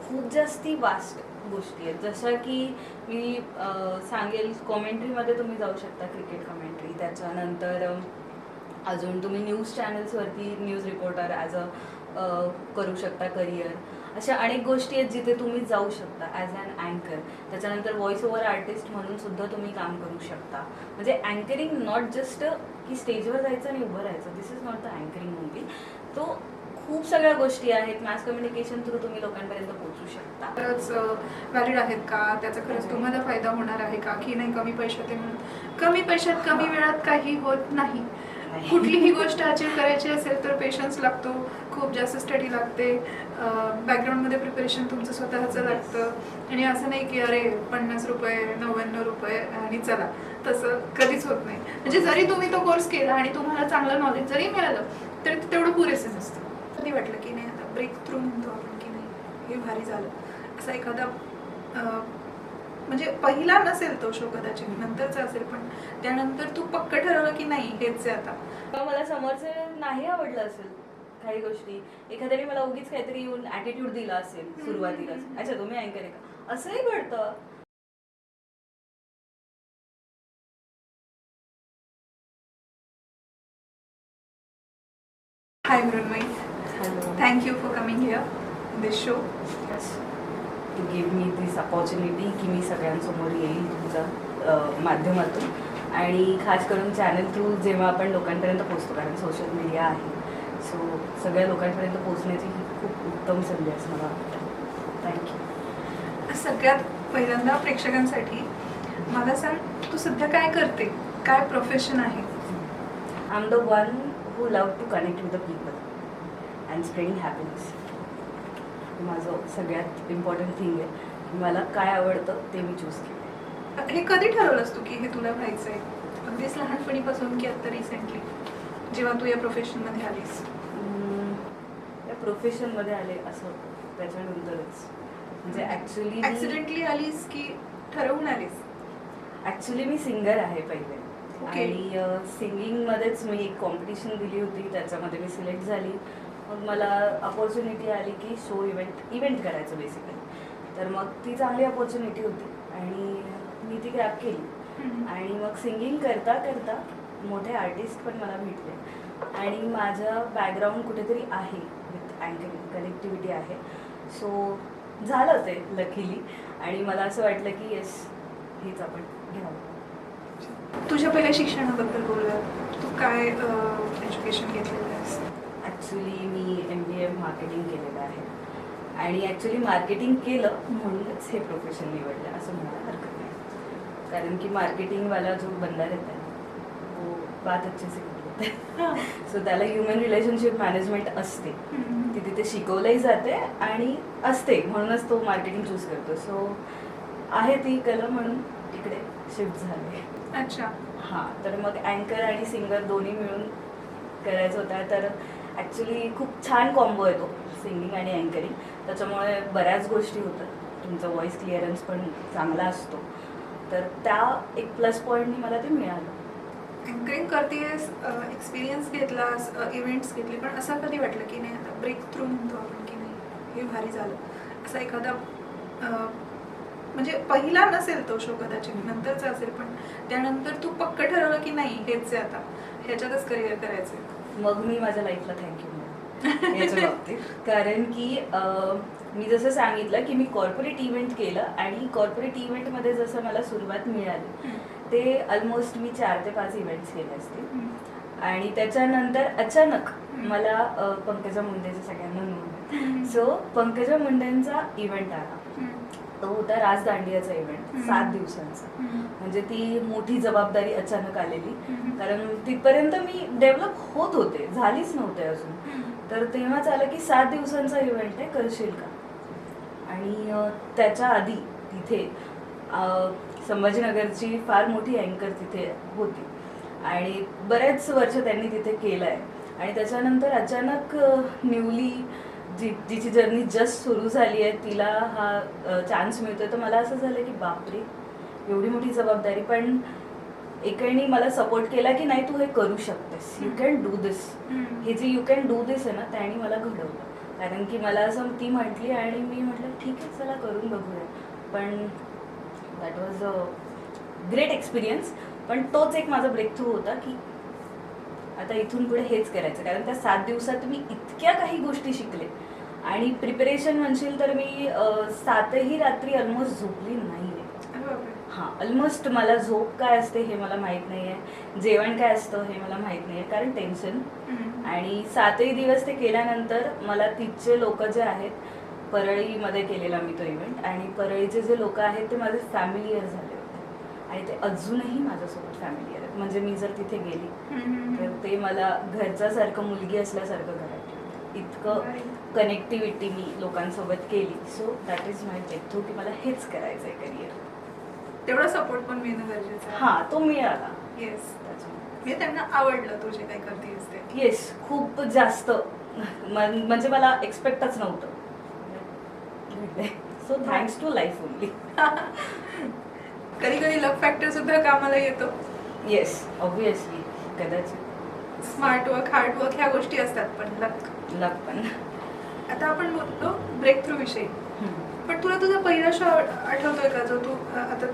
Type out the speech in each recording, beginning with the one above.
खूप जास्ती वास्ट गोष्टी आहेत. जसं की मी सांगेल, कॉमेंट्रीमध्ये तुम्ही जाऊ शकता, क्रिकेट कॉमेंट्री. त्याच्यानंतर अजून तुम्ही न्यूज चॅनल्सवरती न्यूज रिपोर्टर ॲज अ करू शकता करिअर. अशा अनेक गोष्टी आहेत जिथे तुम्ही जाऊ शकता ॲज ॲन अँकर. त्याच्यानंतर व्हॉइस ओव्हर आर्टिस्ट म्हणून सुद्धा तुम्ही काम करू शकता. म्हणजे अँकरिंग नॉट जस्ट की स्टेजवर जायचं आणि उभं राहायचं, this is not the anchoring only. तो खूप सगळ्या गोष्टी आहेत. मास कम्युनिकेशन थ्रू तुम्ही लोकांपर्यंत पोहोचू शकता. खरंच व्हॅलिड आहेत का, त्याचा खरंच तुम्हाला फायदा होणार आहे का, की नाही कमी पैशात म्हणून. कमी पैशात कमी वेळात काही होत नाही. कुठलीही गोष्ट अचीव करायची असेल तर पेशन्स लागतो, खूप जास्त स्टडी लागते, बॅकग्राऊंडमध्ये प्रिपरेशन तुमचं स्वतःचं लागतं. आणि असं नाही की अरे 50 रुपये 99 रुपये आणि चला, तसं कधीच होत नाही. म्हणजे जरी तुम्ही तो कोर्स केला आणि तुम्हाला चांगलं नॉलेज जरी मिळालं तरी ते तेवढं पुरेसं नसतं. कधी वाटलं की नाही आता ब्रेक थ्रू म्हणतो आपण की नाही हे भारी झालं, असा एखादा म्हणजे पहिला नसेल तो शो कदाचित, नंतरचा असेल, पण त्यानंतर तू पक्क ठरवलं की नाही हेच आहे आता. मला समोरचं नाही आवडलं असेल काही गोष्टी, एखाद्याने मला उगीच काहीतरी येऊन ॲटिट्यूड दिला असेल सुरुवातीला, अच्छा तुम्ही अँकर आहे का, असंही घडतं. Hi Mrunmayi, hello, thank you for coming here this show. To give me this opportunity की मी सगळ्यांसमोर येईल तुमच्या माध्यमातून. आणि खास करून चॅनल थ्रू जेव्हा आपण लोकांपर्यंत पोहोचतो, कारण सोशल मीडिया आहे, सो सगळ्या लोकांपर्यंत पोहोचण्याची ही खूप उत्तम संधी असं मला वाटतं. थँक्यू. सगळ्यात पहिल्यांदा प्रेक्षकांसाठी मला सांग, तू सध्या काय करते, काय प्रोफेशन आहे? I am the one who love to connect with the people and spreading happiness. माझं सगळ्यात इम्पॉर्टंट थिंग आहे. मला काय आवडतं ते मी चूज केलं. हे कधी ठरवलंस तू की हे तुला व्हायचं आहे? अगदीच लहानपणीपासून की आता रिसेंटली जेव्हा तू या प्रोफेशनमध्ये आलीस? या प्रोफेशनमध्ये आले असं त्याच्यानंतरच. म्हणजे ॲक्सिडेंटली आलीस की ठरवून आलीस? ॲक्च्युली मी सिंगर आहे पहिले. आणि सिंगिंगमध्येच मी एक कॉम्पिटिशन दिली होती, त्याच्यामध्ये मी सिलेक्ट झाली. मग मला अपॉर्च्युनिटी आली की शो इव्हेंट करायचं बेसिकली. तर मग ती चांगली अपॉर्च्युनिटी होती आणि मी ती ग्रॅब केली. आणि मग सिंगिंग करता करता मोठे आर्टिस्ट पण मला भेटले. आणि माझं बॅकग्राऊंड कुठेतरी आहे विथ अँकरिंग, कनेक्टिव्हिटी आहे. सो झालं ते लकीली. आणि मला असं वाटलं की येस, हेच आपण घ्यावं. तुझ्या पहिल्या शिक्षणाबद्दल बोलूया. तू काय एज्युकेशन घेतलेलं आहेस? ॲक्च्युली मी MBA मार्केटिंग केलेलं आहे. आणि ॲक्च्युली मार्केटिंग केलं म्हणूनच हे प्रोफेशन निवडलं असं म्हणायला हरकत नाही. कारण की मार्केटिंगवाला जो बंदा रहता है वो बात अच्छे से कर लेता है. सो त्याला ह्युमन रिलेशनशिप मॅनेजमेंट असते, ती तिथे शिकवलंही जाते आणि असते, म्हणूनच तो मार्केटिंग चूज करतो. सो आहे ती कला म्हणून इकडे शिफ्ट झाले. अच्छा. हां, तर मग अँकर आणि सिंगर दोन्ही मिळून करायचं होतं. तर ॲक्च्युली खूप छान कॉम्बो आहे तो, सिंगिंग आणि अँकरिंग. त्याच्यामुळे बऱ्याच गोष्टी होतात. तुमचा व्हॉइस क्लिअरन्स पण चांगला असतो. तर त्या एक प्लस पॉईंटनी मला ते मिळालं. अँकरिंग करतेस, एक्सपिरियन्स घेतलास, इव्हेंट्स घेतले, पण असं कधी वाटलं की नाही आता ब्रेक थ्रू म्हणतो आपण की नाही हे भारी झालं, असा एखादा म्हणजे पहिला नसेल तो शो कदाचित, नंतरचा असेल, पण त्यानंतर तू पक्क ठरवलं की नाही हेच आहे आता, ह्याच्यातच करिअर करायचं? मग मी माझ्या लाईफला थँक्यू म्हणून याच्या बाबतीत. कारण की मी जसं सांगितलं की मी कॉर्पोरेट इव्हेंट केलं आणि कॉर्पोरेट इव्हेंटमध्ये जसं मला सुरुवात मिळाली ते ऑलमोस्ट मी 4 ते 5 इव्हेंट्स केले असतील. आणि त्याच्यानंतर अचानक मला पंकजा मुंडेचं सगळ्यांना नोंद. सो पंकजा मुंडेंचा इव्हेंट आला. तो होता राज दांडियाचा इव्हेंट, 7 दिवसांचा. म्हणजे ती मोठी जबाबदारी अचानक आलेली. कारण तिथपर्यंत मी डेव्हलप होत होते, झालीच नव्हते अजून. तर तेव्हाच आलं की 7 दिवसांचा इव्हेंट आहे, करशील का? आणि त्याच्या आधी तिथे संभाजीनगरची फार मोठी अँकर तिथे होती आणि बरेच वर्ष त्यांनी तिथे केलं आहे. आणि त्याच्यानंतर अचानक न्यूली जिची जर्नी जस्ट सुरू झाली आहे तिला हा चान्स मिळतोय. तर मला असं झालं की बापरे, एवढी मोठी जबाबदारी. पण एकाने मला सपोर्ट केला की नाही तू हे करू शकतेस, यू कॅन डू दिस. हे जे यू कॅन डू दिस आहे ना, त्याने मला घडवलं. कारण की मला असं ती म्हटली आणि मी म्हटलं ठीक आहे चला करून बघूया. पण that was a great experience. पण तोच एक माझा ब्रेक थ्रू होता की आता इथून पुढे हेच करायचं. कारण त्या 7 दिवसात मी इतक्या काही गोष्टी शिकले आणि प्रिपरेशन म्हणशील तर मी 7ही रात्री ऑलमोस्ट झोपली नाही आहे. अरे बापरे. हां, ऑलमोस्ट मला झोप काय असते हे मला माहीत नाही आहे, जेवण काय असतं हे मला माहीत नाही आहे, कारण टेन्शन. आणि 7ही दिवस ते केल्यानंतर मला तिथचे लोक जे आहेत, परळीमध्ये केलेला मी तो इव्हेंट, आणि परळीचे जे लोक आहेत ते माझे फॅमिलियर झाले होते आणि ते अजूनही माझ्यासोबत फॅमिलियर आहेत. म्हणजे मी जर तिथे गेली तर ते मला घरच्यासारखं, मुलगी असल्यासारखं करायचं. इतकं कनेक्टिव्हिटी मी लोकांसोबत केली. So that is my breakthrough की मला हेच करायचं आहे करिअर. तेवढा सपोर्ट पण मिळणं गरजेचं आहे. हां, तो मिळाला. येस, म्हणजे त्यांना आवडलं तू जे काही करतेस ते. येस, खूप जास्त. म्हणजे मला एक्सपेक्टच नव्हतं. So thanks to life only. कधी कधी लक फॅक्टर सुद्धा कामाला येतो. Yes, obviously. कदाचित स्मार्ट वर्क, हार्ड वर्क ह्या गोष्टी असतात, पण लक पण. आता आपण बोलतो ब्रेक थ्रू विषयी. पण तुला तुझा पहिला शो आठवतोय का, जो तू आता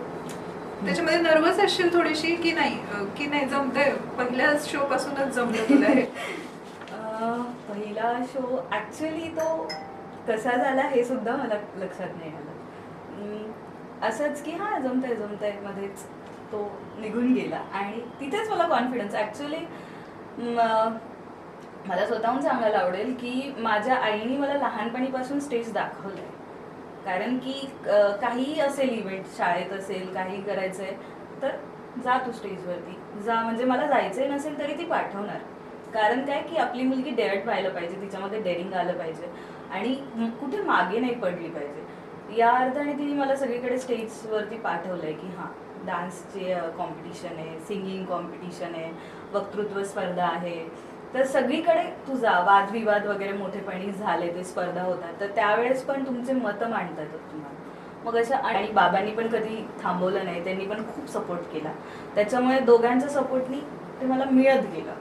त्याच्यामध्ये नर्वस असशील थोडीशी की नाही जमतंय? पहिल्या शो पासूनच जमलं तुला हे? पहिला शो ॲक्च्युली तो कसा झाला हे सुद्धा मला लक्षात नाही आलं. असंच की हां जमतंय मध्येच तो निघून गेला आणि तिथेच मला कॉन्फिडन्स. ॲक्च्युली मला स्वतःहून सांगायला आवडेल की माझ्या आईने मला लहानपणीपासून स्टेज दाखवलं आहे. कारण की काहीही असेल, इव्हेंट शाळेत असेल, काही करायचं आहे तर जा तू स्टेजवरती जा. म्हणजे मला जायचंही नसेल तरी ती पाठवणार. कारण काय की आपली मुलगी डेअर्ड व्हायला पाहिजे, तिच्यामध्ये डेअरिंग आलं पाहिजे आणि कुठे मागे नाही पडली पाहिजे. या अर्थाने तिने मला सगळीकडे स्टेजवरती पाठवलं आहे की हां डान्सचे कॉम्पिटिशन आहे, सिंगिंग कॉम्पिटिशन आहे, वक्तृत्व स्पर्धा आहे, तर सगळीकडे तू जा. वादविवाद वगैरे मोठेपणी झाले, ते स्पर्धा होतात, तर त्यावेळेस पण तुमचे मतं मांडता येतात तुम्हाला. मग अशा, आणि बाबांनी पण कधी थांबवलं नाही, त्यांनी पण खूप सपोर्ट केला. त्याच्यामुळे दोघांच्या सपोर्टनी ते मला मिळत गेलं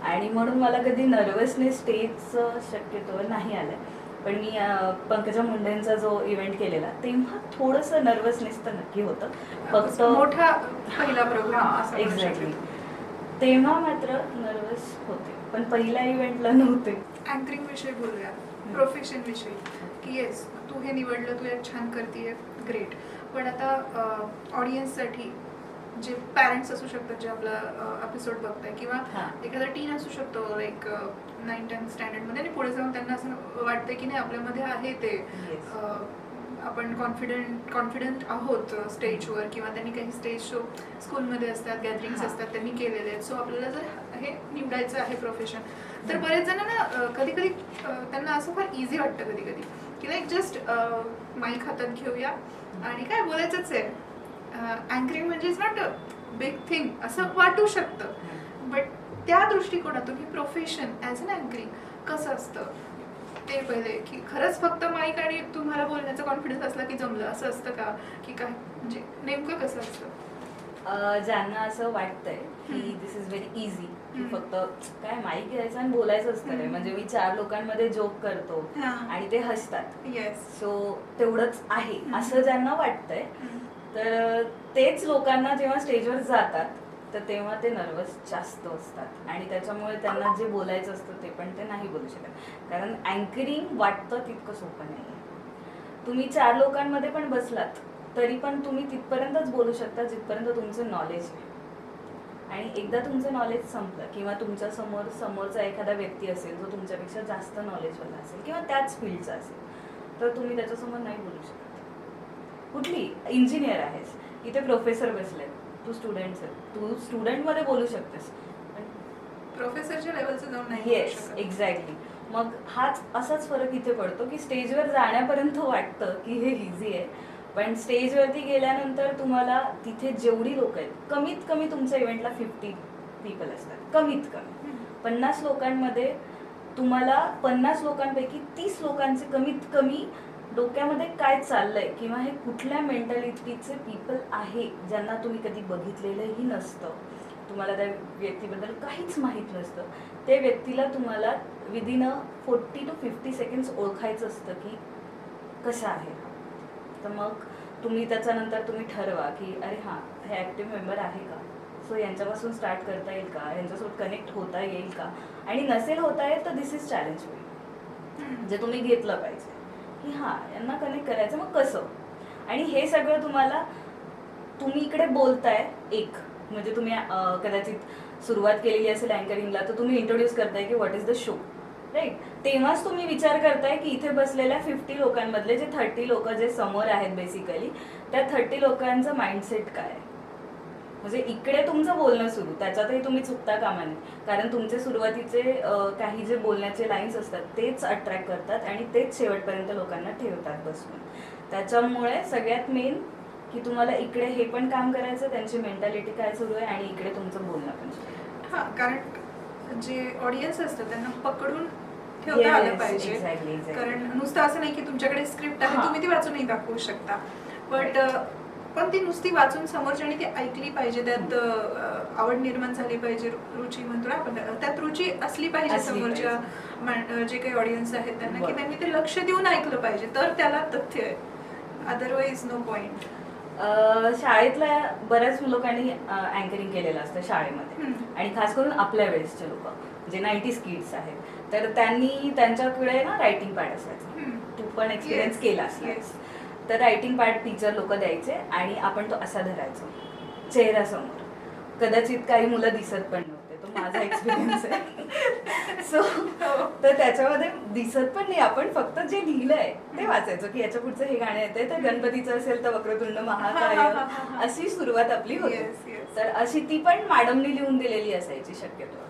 आणि म्हणून मला कधी नर्वसनेस स्टेजचं शक्यतो नाही आलं. पण मी पंकजा मुंडेंचा जो इव्हेंट केलेला तेव्हा थोडंसं नर्वसनेस तर नक्की होतं. फक्त मोठा पहिला प्रोग्राम. एक्झॅक्टली, तेव्हा मात्र नर्वस होते, पण पहिल्या इव्हेंटला नव्हते. अँकरिंग विषयी बोलूया, प्रोफेशन विषयी, की येस तू हे निवडलं, तू एक छान करतेय, ग्रेट. पण आता ऑडियन्ससाठी जे पॅरेंट्स असू शकतात, जे आपला एपिसोड बघताय, किंवा एखादा टीन असू शकतो लाईक 9-10 स्टँडर्डमध्ये, आणि पुढे जाऊन त्यांना असं वाटतं की नाही आपल्यामध्ये आहे ते, आपण कॉन्फिडंट आहोत स्टेजवर, किंवा त्यांनी काही स्टेज शो स्कूलमध्ये असतात, गॅदरिंग्स असतात, त्यांनी केलेले आहेत. सो आपल्याला जर हे निवडायचं आहे प्रोफेशन, तर बरेच जण ना कधी कधी त्यांना असं फार इझी वाटतं कधी कधी की लाईक जस्ट माईक हातात घेऊया आणि काय बोलायचंच आहे. अँकरिंग म्हणजे is not a big thing असं वाटू शकतं, बट त्या दृष्टिकोनातून ही प्रोफेशन ॲज अन अँकरिंग कसं असतं ते पहिले, की खरंच फक्त माईक आणि तुम्हाला बोलण्याचा कॉन्फिडन्स असला की जमलं असं असतं का, की काय म्हणजे नेमकं कसं असतं? ज्यांना असं वाटतंय की दिस इज व्हेरी इझी, की फक्त काय माईक घ्यायचं आणि बोलायचं असतं, म्हणजे मी 4 लोकांमध्ये जोक करतो आणि ते हसतात, सो तेवढंच आहे असं ज्यांना वाटतंय, तर तेच लोकांना जेव्हा स्टेजवर जातात तर तेव्हा ते नर्वस जास्त असतात आणि त्याच्यामुळे त्यांना जे बोलायचं असतं ते पण ते नाही बोलू शकत. कारण अँकरिंग वाटतं तितकं सोपं नाही आहे. तुम्ही 4 लोकांमध्ये पण बसलात तरी पण तुम्ही तिथपर्यंतच बोलू शकता जिथपर्यंत तुमचं नॉलेज आहे. आणि एकदा तुमचं नॉलेज संपलं किंवा तुमच्या समोरचा एखादा व्यक्ती असेल जो तुमच्यापेक्षा जास्त नॉलेजवाला असेल किंवा त्याच फील्डचा असेल, तर तुम्ही त्याच्यासमोर नाही बोलू शकत. कुठली इंजिनियर आहेस, इथे प्रोफेसर बसले, तू स्टुडंट्स आहे, तू स्टुडंटमध्ये बोलू शकतेस, प्रोफेसरच्या लेवलचं जाऊन नाही. Yes, exactly. मग हाच असाच फरक इथे पडतो की स्टेजवर जाण्यापर्यंत वाटतं की हे इझी आहे, पण स्टेजवरती गेल्यानंतर तुम्हाला तिथे जेवढी लोक आहेत, कमीत कमी तुमच्या इव्हेंटला 50 पीपल असतात, कमीत कमी 50 लोकांमध्ये तुम्हाला 50 लोकांपैकी 30 लोकांचे कमीत कमी डोक्यामध्ये काय चाललंय किंवा हे कुठल्या मेंटॅलिटीचे पीपल आहे ज्यांना तुम्ही कधी बघितलेलंही नसतं, तुम्हाला त्या व्यक्तीबद्दल काहीच माहीत नसतं, ते व्यक्तीला तुम्हाला विदिन 40 to 50 सेकंड्स ओळखायचं असतं की कसं आहे. तर मग तुम्ही त्याच्यानंतर तुम्ही ठरवा की अरे हां, हे ॲक्टिव्ह मेंबर आहे का, सो यांच्यापासून स्टार्ट करता येईल का, यांच्यासोबत कनेक्ट होता येईल का, आणि नसेल होता येईल तर दिस इज चॅलेंज होईल, जे तुम्ही घेतलं पाहिजे की हां यांना कनेक्ट करायचं. मग कसं, आणि हे सगळं तुम्हाला तुम्ही इकडे बोलताय एक, म्हणजे तुम्ही कदाचित सुरुवात केलेली असेल अँकरिंगला, तर तुम्ही इंट्रोड्यूस करताय की what is the show, right. तेव्हाच तुम्ही विचार करताय की इथे बसलेल्या 50 लोकांमधले जे 30 लोक जे समोर आहेत बेसिकली, त्या 30 लोकांचं माइंडसेट काय आहे. म्हणजे इकडे तुमचं बोलणं सुरू, त्याच्यातही तुम्ही चुकता कामा नये, कारण तुमचे सुरुवातीचे काही जे बोलण्याचे लाईन्स असतात तेच अट्रॅक्ट करतात आणि तेच शेवटपर्यंत लोकांना ठेवतात बसून. त्याच्यामुळे सगळ्यात मेन की तुम्हाला इकडे हे पण काम करायचं, त्यांची मेंटॅलिटी काय सुरू आहे, आणि इकडे तुमचं बोलणं पण सुरू आहे. हां, कारण जे ऑडियन्स असतं त्यांना पकडून ठेवता आलं पाहिजे. एक्झॅक्टली. कारण नुसतं असं नाही की तुमच्याकडे स्क्रिप्ट आहे, हां. तुम्ही ती वाचूनही दाखवू शकता, पण ती नुसती वाचून समोरच्याने ती ऐकली पाहिजे, त्यात आवड निर्माण झाली पाहिजे, रुची म्हणतो ना आपण, त्यात रुची असली पाहिजे समोरच्या जे काही ऑडियन्स आहेत त्यांना, की त्यांनी ते लक्ष देऊन ऐकलं पाहिजे, तर त्याला तथ्य आहे, अदरवाईज नो पॉइंट. शाळेतल्या बऱ्याच लोकांनी अँकरिंग केलेलं असतं शाळेमध्ये, आणि खास करून आपल्या वेळेसचे लोक जे 90s किड्स आहेत, तर त्यांनी त्यांच्याकडे ना रायटिंग पॅड असायचा. तू पण एक्सपिरियन्स केला असेल. तर रायटिंग पॅड टीचर लोक द्यायचे आणि आपण तो असा धरायचो चेहऱ्यासमोर. कदाचित काही मुलं दिसत पण नव्हते, तो माझा एक्सपिरियन्स आहे. सो तर त्याच्यामध्ये दिसत पण नाही, आपण फक्त जे लिहिलंय ते वाचायचो की याच्या पुढचं हे गाणं येतंय, तर गणपतीचं असेल तर वक्रतुंड महाकाय, अशी सुरुवात आपली होती. तर अशी ती पण मॅडमनी लिहून दिलेली असायची शक्यतो.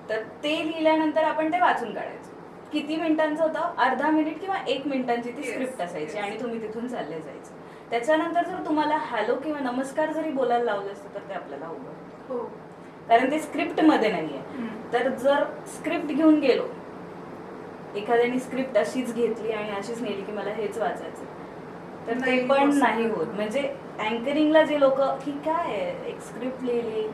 तर ते लिहिल्यानंतर आपण ते वाचून काढायचो. किती मिनिटांचं होतं, अर्धा मिनिट किंवा 1 मिनिटांची ती स्क्रिप्ट असायची, आणि तुम्ही तिथून चालले जायचे. त्याच्यानंतर जर तुम्हाला हॅलो किंवा नमस्कार जरी बोलायला लावलं असतं तर ते आपल्याला अवघड होतं, कारण ते स्क्रिप्ट मध्ये नाहीये. तर जर स्क्रिप्ट घेऊन गेलो, एखाद्याने स्क्रिप्ट अशीच घेतली आणि अशीच नेली की मला हेच वाचायचं, तर ते पण नाही होत. म्हणजे अँकरिंगला जे लोक की काय एक स्क्रिप्ट लिहिली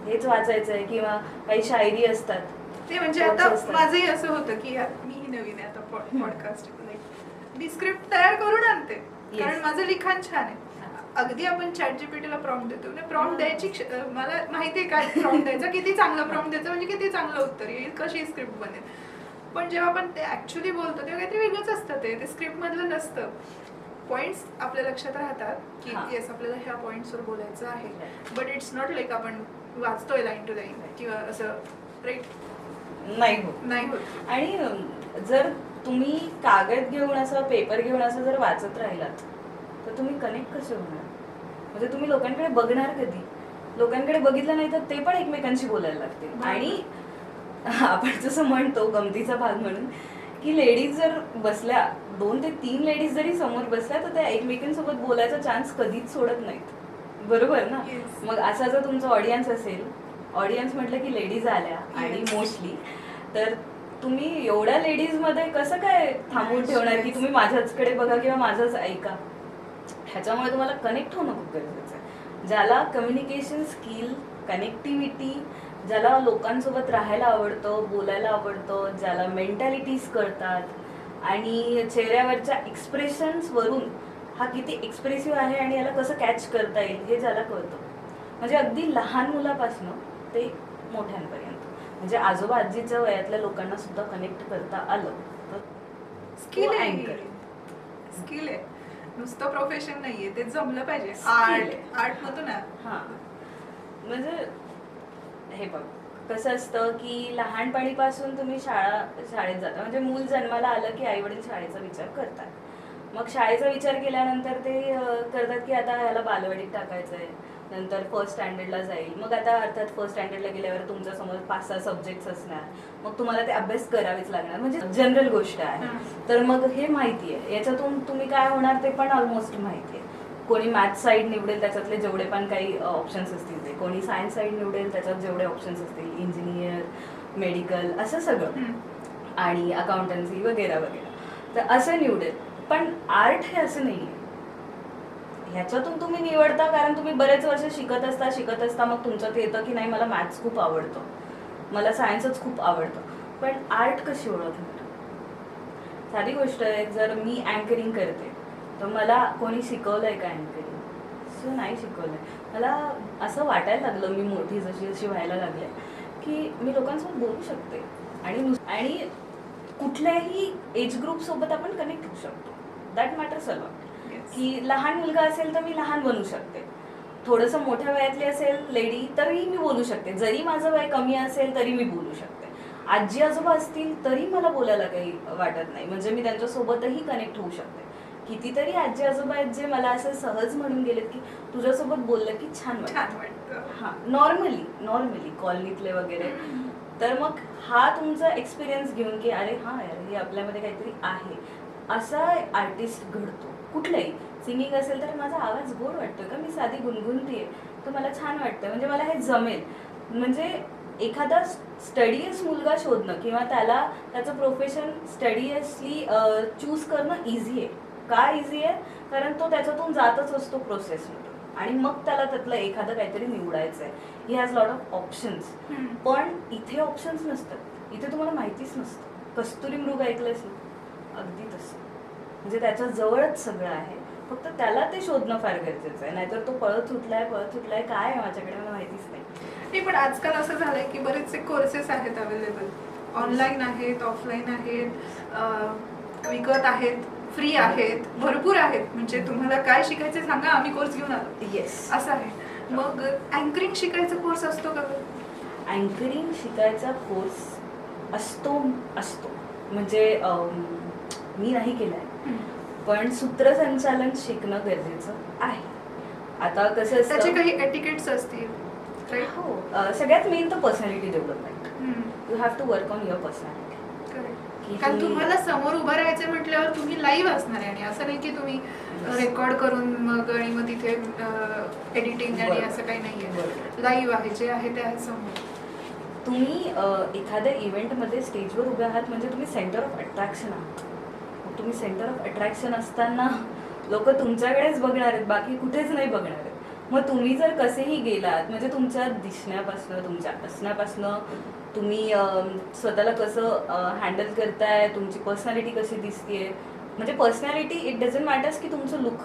हेच वाचायचंय, किंवा काही शायरी असतात ते, म्हणजे आता माझंही असं होतं की मीही नवीन आहे आता पॉडकास्ट, मी स्क्रिप्ट तयार करून आणते कारण माझं लिखाण छान आहे. अगदी आपण ChatGPT ला प्रॉम्प्ट देतो ना, प्रॉम्प्ट द्यायची मला माहिती आहे काय प्रॉम्प्ट द्यायचा, किती चांगला प्रॉम्प्ट द्यायचा म्हणजे किती चांगलं उत्तर येईल, कशी स्क्रिप्ट बनेल. पण जेव्हा आपण ते ऍक्च्युली बोलतो तेव्हा काहीतरी वेगळंच असतं, ते स्क्रिप्ट मधलं नसतं. पॉइंट्स आपल्या लक्षात राहतात की येस आपल्याला ह्या पॉइंट्सवर बोलायचं आहे, बट इट्स नॉट लाईक आपण वाचतोय लाईन टू लाईन किंवा असं, राईट, नाही होत. आणि जर तुम्ही कागद घेऊन असं पेपर घेऊन असं जर वाचत राहिलात तर तुम्ही कनेक्ट कसे होणार. म्हणजे तुम्ही लोकांकडे बघणार कधी, लोकांकडे बघितलं नाही तर ते पण एकमेकांशी बोलायला लागतील. आणि आपण जसं म्हणतो गमतीचा भाग म्हणून की लेडीज जर बसल्या, 2 ते 3 लेडीज जरी समोर बसल्या तर त्या एकमेकांसोबत बोलायचा चान्स कधीच सोडत नाहीत, बरोबर ना. मग असा जर तुमचा ऑडियन्स असेल, ऑडियन्स म्हटलं की लेडीज आल्या आणि मोस्टली, तर तुम्ही एवढ्या लेडीज मध्ये कसं काय थांबवून ठेवणार की तुम्ही माझ्याचकडे बघा किंवा माझंच ऐका. ह्याच्यामुळे तुम्हाला कनेक्ट होणं खूप गरजेचं आहे. ज्याला कम्युनिकेशन स्किल, कनेक्टिव्हिटी, ज्याला लोकांसोबत राहायला आवडतं, बोलायला आवडतं, ज्याला मेंटॅलिटीज कळतात आणि चेहऱ्यावरच्या एक्सप्रेशन्स वरून हा किती एक्सप्रेसिव्ह आहे आणि याला कसं कॅच करता येईल हे ज्याला कळतं, म्हणजे अगदी लहान मुलापासून ते मोठ्यांपर्यंत, म्हणजे आजोबा आजीच्या वयातल्या लोकांना सुद्धा कनेक्ट करता आलं तर स्किल आहे. स्किल आहे, नुसतं प्रोफेशन नाहीये, ते जमलं पाहिजे. आर्ट म्हणतो ना. हा, म्हणजे हे बघ कसं असतं की लहानपणीपासून तुम्ही शाळेत जाता, म्हणजे मूल जन्माला आलं की आई वडील शाळेचा विचार करतात. मग शाळेचा विचार केल्यानंतर ते करतात की आता ह्याला बालवाडीत टाकायचंय, नंतर फर्स्ट स्टँडर्डला जाईल. मग आता अर्थात फर्स्ट स्टँडर्डला गेल्यावर तुमच्या समोर 5-6 सब्जेक्ट्स असणार, मग तुम्हाला ते अभ्यास करावेच लागणार, म्हणजे जनरल गोष्ट आहे. तर मग हे माहिती आहे, याच्यातून तुम्ही काय होणार ते पण ऑलमोस्ट माहिती आहे. कोणी मॅथ्स साईड निवडेल त्याच्यातले जेवढे पण काही ऑप्शन्स असतील ते, कोणी सायन्स साईड निवडेल त्याच्यात जेवढे ऑप्शन्स असतील, इंजिनियर, मेडिकल, असं सगळं, आणि अकाउंटन्सी वगैरे वगैरे, तर असं निवडेल. पण आर्ट हे असं नाही आहे, ह्याच्यातून तुम्ही निवडता कारण तुम्ही बरेच वर्ष शिकत असता मग तुमच्यात येतं की नाही मला मॅथ्स खूप आवडतं, मला सायन्सच खूप आवडतं, पण आर्ट कशी ओळखणार? साधी गोष्ट आहे, जर मी अँकरिंग करते तर मला कोणी शिकवलंय का अँकरिंग? सो नाही शिकवलंय. मला असं वाटायला लागलं, मी मोठी जशी जशी व्हायला लागले, की मी लोकांसोबत बोलू शकते आणि कुठल्याही एज ग्रुप सोबत आपण कनेक्ट होऊ शकतो. That matters a lot. की लहान मुलगा असेल तर मी लहान बनू शकते, थोडंसं मोठ्या वयातली असेल लेडी तरी मी बोलू शकते, जरी माझं वय कमी असेल तरी मी बोलू शकते. आजी आजोबा असतील तरी मला बोलायला काही वाटत नाही, म्हणजे मी त्यांच्यासोबतही कनेक्ट होऊ शकते. कितीतरी आजी आजोबा आहेत जे मला असं सहज म्हणून गेलेत की तुझ्यासोबत बोललं की छान वाटतं. हां, नॉर्मली कॉलनीतले वगैरे. तर मग हा तुमचा एक्सपिरियन्स घेऊन की अरे हां यार, हे आपल्यामध्ये काहीतरी आहे, असा आर्टिस्ट घडतो. कुठलाही सिंगिंग असेल तर माझा आवाज गोड वाटतो का, मी साधी गुणगुणतीये तर मला छान वाटतं, म्हणजे मला हे जमेल. म्हणजे एखादा स्टडीयस मुलगा शोधणं किंवा त्याला त्याचं प्रोफेशन स्टडीयसली चूज करणं इझी आहे. का इझी आहे? कारण तो त्याच्यातून जातच असतो प्रोसेसमधून, आणि मग त्याला त्यातलं एखादं काहीतरी निवडायचं आहे. He has lot of options. पण इथे ऑप्शन्स नसतात, इथे तुम्हाला माहितीच नसतं. कस्तुरी मृग ऐकलंयस ना, अगदी तसं. म्हणजे त्याच्या जवळच सगळं आहे, फक्त त्याला ते शोधणं फार गरजेचं आहे. नाहीतर तो पळत सुटलाय काय आहे माझ्याकडे मला माहितीच नाही. पण आजकाल असं झालंय की बरेचसे कोर्सेस आहेत अवेलेबल, ऑनलाईन आहेत, ऑफलाईन आहेत, विकत आहेत, फ्री आहेत, भरपूर आहेत. म्हणजे तुम्हाला काय शिकायचं सांगा, आम्ही कोर्स घेऊन आलो. येस, असं आहे. मग अँकरिंग शिकायचा कोर्स असतो का? अँकरिंग शिकायचा कोर्स असतो. म्हणजे मी नाही केलाय, पण सूत्रसंचालन शिकणं गरजेचं आहे. आता कसं असतं, त्याचे काही एटिकेट्स असतील. हो, सगळ्यात मेन तर personality development. You have to work on your personality. कारण तुम्हाला समोर उभं राहायचं म्हटल्यावर तुम्ही लाईव्ह असणार आहे, आणि असं नाही की तुम्ही रेकॉर्ड करून मग तिथे एडिटिंग आणि असं काही नाहीये. लाईव्ह आहे, जे आहे ते आहे समोर. तुम्ही एखाद्या इव्हेंटमध्ये स्टेजवर उभे आहात म्हणजे तुम्ही सेंटर ऑफ अट्रॅक्शन आहात. मग तुम्ही सेंटर ऑफ अट्रॅक्शन असताना लोक तुमच्याकडेच बघणार आहेत, बाकी कुठेच नाही बघणार आहेत. मग तुम्ही जर कसेही गेलात, म्हणजे तुमच्या दिसण्यापासनं, तुमच्या असण्यापासनं, तुम्ही स्वतःला कसं हँडल करताय, तुमची पर्सनॅलिटी कशी दिसतेय. म्हणजे पर्सनॅलिटी, इट डझंट मॅटर्स की तुमचं लुक,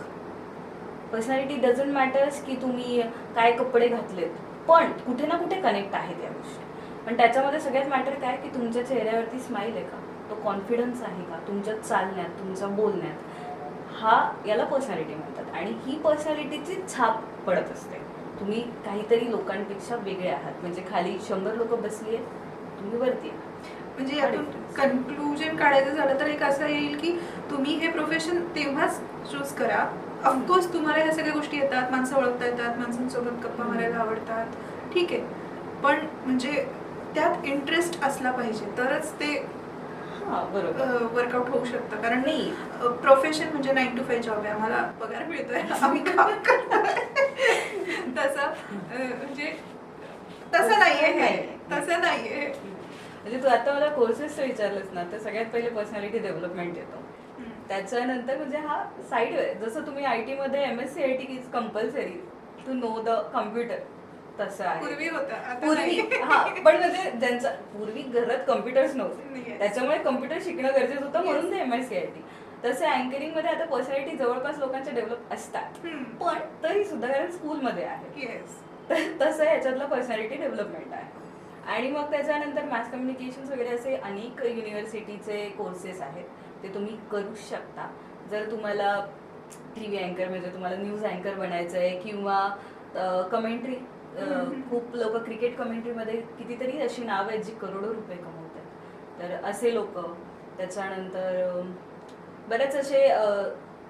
पर्सनॅलिटी डझंट मॅटर्स की तुम्ही काय कपडे घातलेत, पण कुठे ना कुठे कनेक्ट आहेत या गोष्टी. पण त्याच्यामध्ये सगळ्यात मॅटर काय की तुमच्या चेहऱ्यावरती स्माईल आहे का, तो कॉन्फिडन्स आहे का तुमच्या चालण्यात, तुमच्या बोलण्यात. याला पर्सनॅलिटी म्हणतात, आणि ही पर्सनॅलिटीची छाप पडत असते. तुम्ही काहीतरी लोकांपेक्षा वेगळे आहात, म्हणजे खाली 100 लोक बसली आहेत, तुम्ही वरती आहात. म्हणजे यातून कन्क्लुजन काढायचं झालं तर एक असं येईल की तुम्ही हे प्रोफेशन तेव्हाच चूज करा. ऑफकोर्स तुम्हाला ह्या सगळ्या गोष्टी येतात, माणसं ओळखता येतात, माणसांसोबत गप्पा मारायला आवडतात, ठीक आहे, पण म्हणजे त्यात इंटरेस्ट असला पाहिजे, तरच ते बरोबर वर्कआउट होऊ शकतं. कारण नाही, प्रोफेशन म्हणजे 9 to 5 जॉब आहे, आम्हाला पगार मिळतोय, आम्ही काम करतोय, तसं म्हणजे तसं नाहीये. म्हणजे तू आता मला कोर्सेस विचारलंस ना, तर सगळ्यात पहिले पर्सनॅलिटी डेव्हलपमेंट येतो. त्याच्यानंतर म्हणजे हा साईड आहे. जसं तुम्ही IT मध्ये MSc IT is compulsory to know the computer, तसं आहे. पूर्वी पण म्हणजे ज्यांचा पूर्वी घरात कम्प्युटर्स नव्हते, त्याच्यामुळे कम्प्युटर शिकणं गरजेचं होतं, म्हणून ते MSc IT. तसं अँकरिंग मध्ये आता पर्सनॅलिटी जवळपास लोकांच्या डेव्हलप असतात, पण तरी सुद्धा कारण स्कूलमध्ये आहे, तसं याच्यातलं पर्सनॅलिटी डेव्हलपमेंट आहे. आणि मग त्याच्यानंतर मॅस कम्युनिकेशन वगैरे असे अनेक युनिव्हर्सिटीचे कोर्सेस आहेत, ते तुम्ही करू शकता. जर तुम्हाला TV अँकर म्हणजे तुम्हाला न्यूज अँकर बनायचं आहे, किंवा कमेंट्री, खूप लोक क्रिकेट कमेंट्रीमध्ये कितीतरी अशी नावं आहेत जी करोडो रुपये कमवतात, तर असे लोक. त्याच्यानंतर बरेच असे